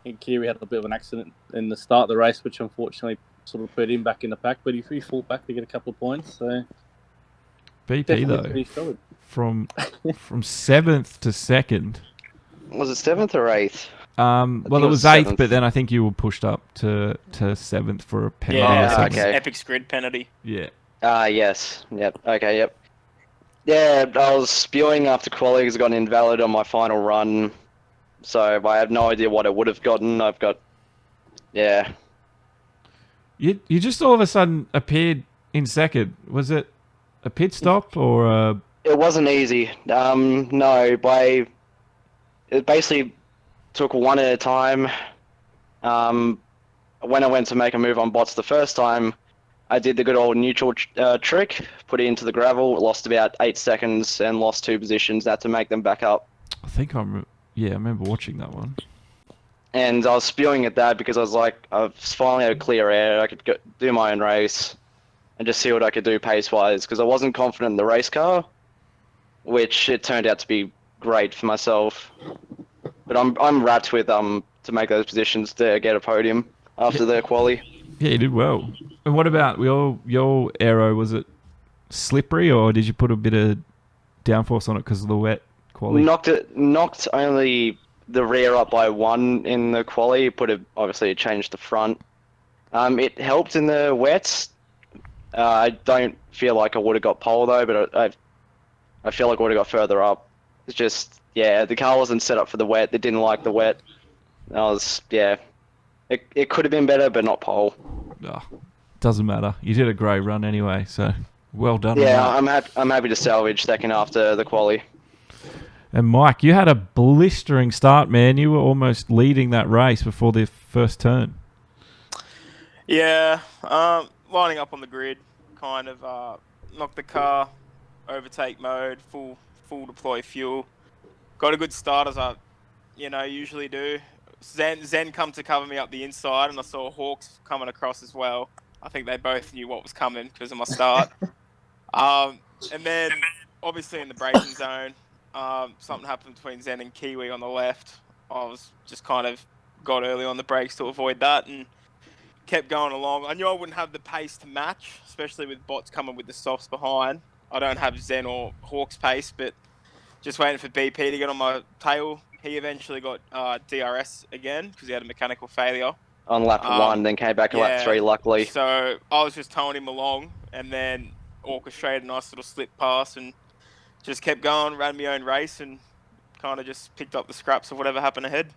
think Kiwi had a bit of an accident in the start of the race, which unfortunately sort of put him back in the pack. But he fought back to get a couple of points. So BP though, from 7th to 2nd. Was it 7th or 8th? Well, it was 8th, but then I think you were pushed up to 7th for a penalty. or something. okay. Epic grid penalty. Yeah. Yes. Yep. Okay, yep. Yeah, I was spewing after quali because I got an invalid on my final run. So I have no idea what I would have gotten. I've got... Yeah. You just all of a sudden appeared in 2nd. Was it a pit stop or a... It wasn't easy. No, it basically took one at a time. When I went to make a move on bots the first time, I did the good old neutral trick, put it into the gravel, lost about 8 seconds, and lost 2 positions. Had to make them back up. I think I remember watching that one. And I was spewing at that because I was like, I've finally had a clear air. I could do my own race and just see what I could do pace-wise, because I wasn't confident in the race car, which it turned out to be great for myself. But I'm wrapped with to make those positions to get a podium after the quali. Yeah, you did well. And what about your aero? Was it slippery, or did you put a bit of downforce on it because of the wet quali? Knocked only the rear up by 1 in the quali. Obviously it changed the front. It helped in the wets. I don't feel like I would have got pole though, but I feel like I would have got further up. It's just, yeah, the car wasn't set up for the wet. They didn't like the wet. It could have been better, but not pole. Oh, doesn't matter. You did a great run anyway, so well done. Yeah, on that. I'm happy to salvage second after the quali. And Mike, you had a blistering start, man. You were almost leading that race before the first turn. Yeah, lining up on the grid, kind of knocked the car, overtake mode, full deploy fuel. Got a good start as I, usually do. Zen come to cover me up the inside, and I saw Hawks coming across as well. I think they both knew what was coming because of my start. And then, obviously in the braking zone, something happened between Zen and Kiwi on the left. I was just kind of got early on the brakes to avoid that and kept going along. I knew I wouldn't have the pace to match, especially with bots coming with the softs behind. I don't have Zen or Hawks pace, but just waiting for BP to get on my tail. He eventually got DRS again because he had a mechanical failure. On lap 1, then came back at lap 3, luckily. So I was just towing him along and then orchestrated a nice little slip pass and just kept going, ran my own race and kind of just picked up the scraps of whatever happened ahead.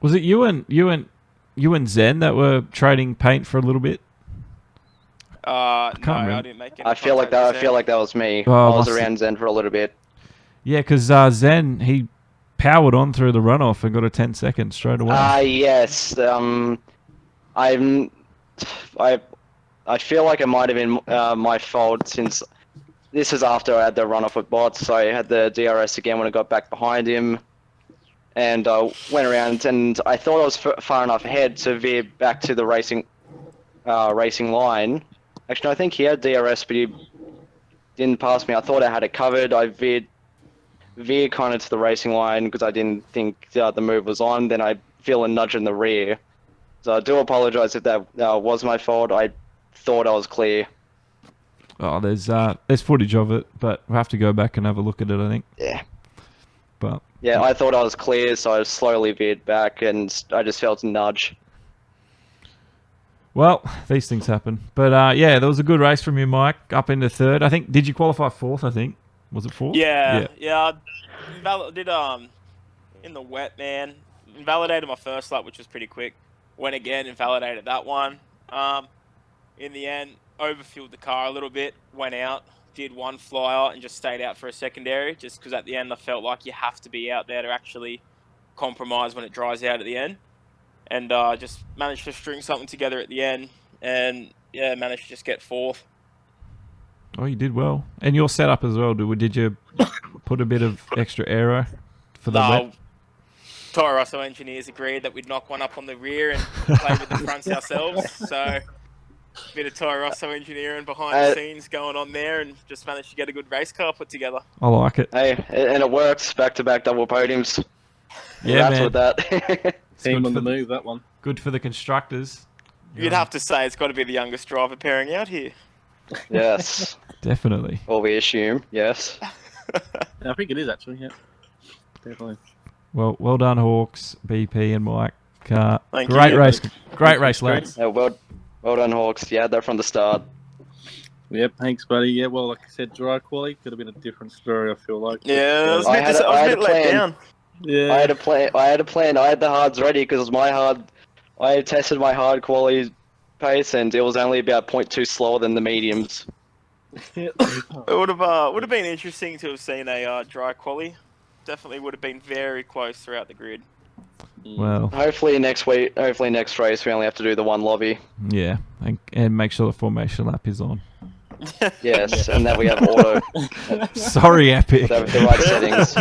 Was it you and Zen that were trading paint for a little bit? No, I didn't make any. I feel like that was me. Oh, I was around Zen for a little bit. Yeah, because Zen, he powered on through the runoff and got a 10-second straight away. Yes. I feel like it might have been my fault, since this was after I had the runoff with bots, so I had the DRS again when I got back behind him, and went around, and I thought I was far enough ahead to veer back to the racing line. Actually, I think he had DRS, but he didn't pass me. I thought I had it covered. I veered kind of to the racing line because I didn't think the move was on. Then I feel a nudge in the rear. So I do apologize if that was my fault. I thought I was clear. Oh, there's footage of it, but we'll have to go back and have a look at it, I think. Yeah. But yeah, I thought I was clear, so I slowly veered back, and I just felt a nudge. Well, these things happen. But yeah, there was a good race from you, Mike, up into third. I think, did you qualify fourth, I think? Was it fourth? Yeah. I did in the wet, man. Invalidated my first lap, which was pretty quick. Went again, invalidated that one. In the end, overfueled the car a little bit, went out, did one fly out and just stayed out for a secondary, just because at the end I felt like you have to be out there to actually compromise when it dries out at the end. And just managed to string something together at the end, and yeah, managed to just get fourth. Oh, you did well. And your setup as well, did you put a bit of extra aero for the wet? Toro Rosso engineers agreed that we'd knock one up on the rear and play with the fronts ourselves. So a bit of Toro Rosso engineering behind the scenes going on there, and just managed to get a good race car put together. I like it. Hey, and it works. Back-to-back double podiums. Yeah, man. With that. Team on the move, that one. Good for the constructors. You'd have to say it's got to be the youngest driver pairing out here. Yes. Definitely. Or we assume, yes. I think it is, actually, yeah. Definitely. Well done, Hawks, BP and Mike. Great race. Great race, lads. Yeah, well done, Hawks. Yeah, they're from the start. Yep, thanks, buddy. Yeah, well, like I said, dry quali could have been a different story, I feel like. Yeah, I was a bit let down. Yeah. I had a plan. I had the hards ready because I tested my hard quality pace, and it was only about 0.2 slower than the mediums. It would have been interesting to have seen a dry quali definitely would have been very close throughout the grid. Well, Hopefully next week, hopefully next race, we only have to do the one lobby. yeah, and make sure the formation lap is on. Yes, and that we have auto. Sorry, Epic. The right settings.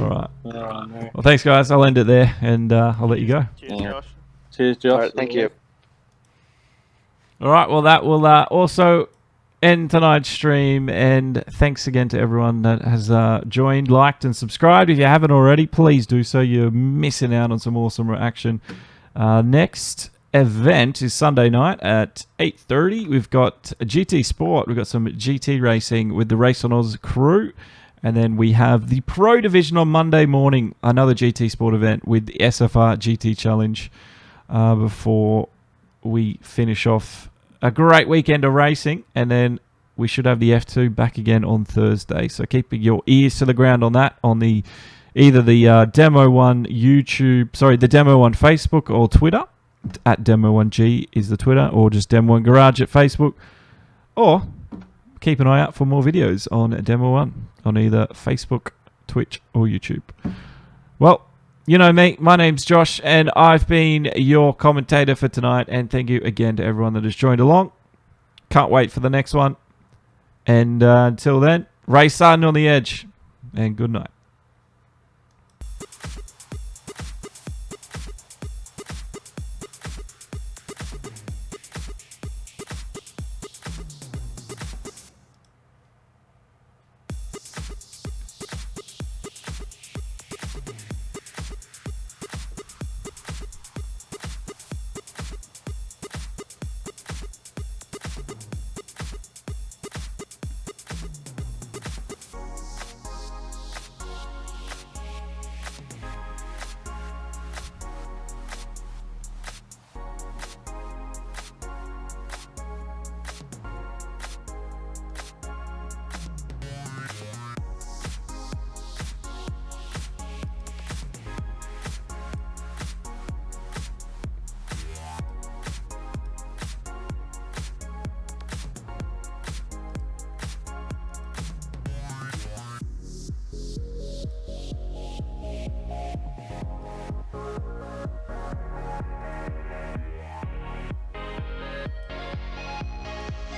All right. Oh, no. Well, thanks, guys. I'll end it there, and I'll let you go. Cheers, Josh. Cheers, Josh. All right, thank you. All right. Well, that will also end tonight's stream, and thanks again to everyone that has joined, liked, and subscribed. If you haven't already, please do so. You're missing out on some awesome action. Next event is Sunday night at 8:30. We've got a GT Sport. We've got some GT racing with the Race on Oz crew. And then we have the Pro Division on Monday morning, another GT Sport event with the SFR GT Challenge before we finish off a great weekend of racing. And then we should have the F2 back again on Thursday. So keep your ears to the ground on that, on the either the Demo 1 YouTube, sorry, the Demo 1 Facebook or Twitter. At Demo 1G is the Twitter, or just Demo 1 Garage at Facebook. Or keep an eye out for more videos on Demo 1 on either Facebook, Twitch, or YouTube. Well, you know me. My name's Josh, and I've been your commentator for tonight. And thank you again to everyone that has joined along. Can't wait for the next one. And until then, race on the edge, and good night.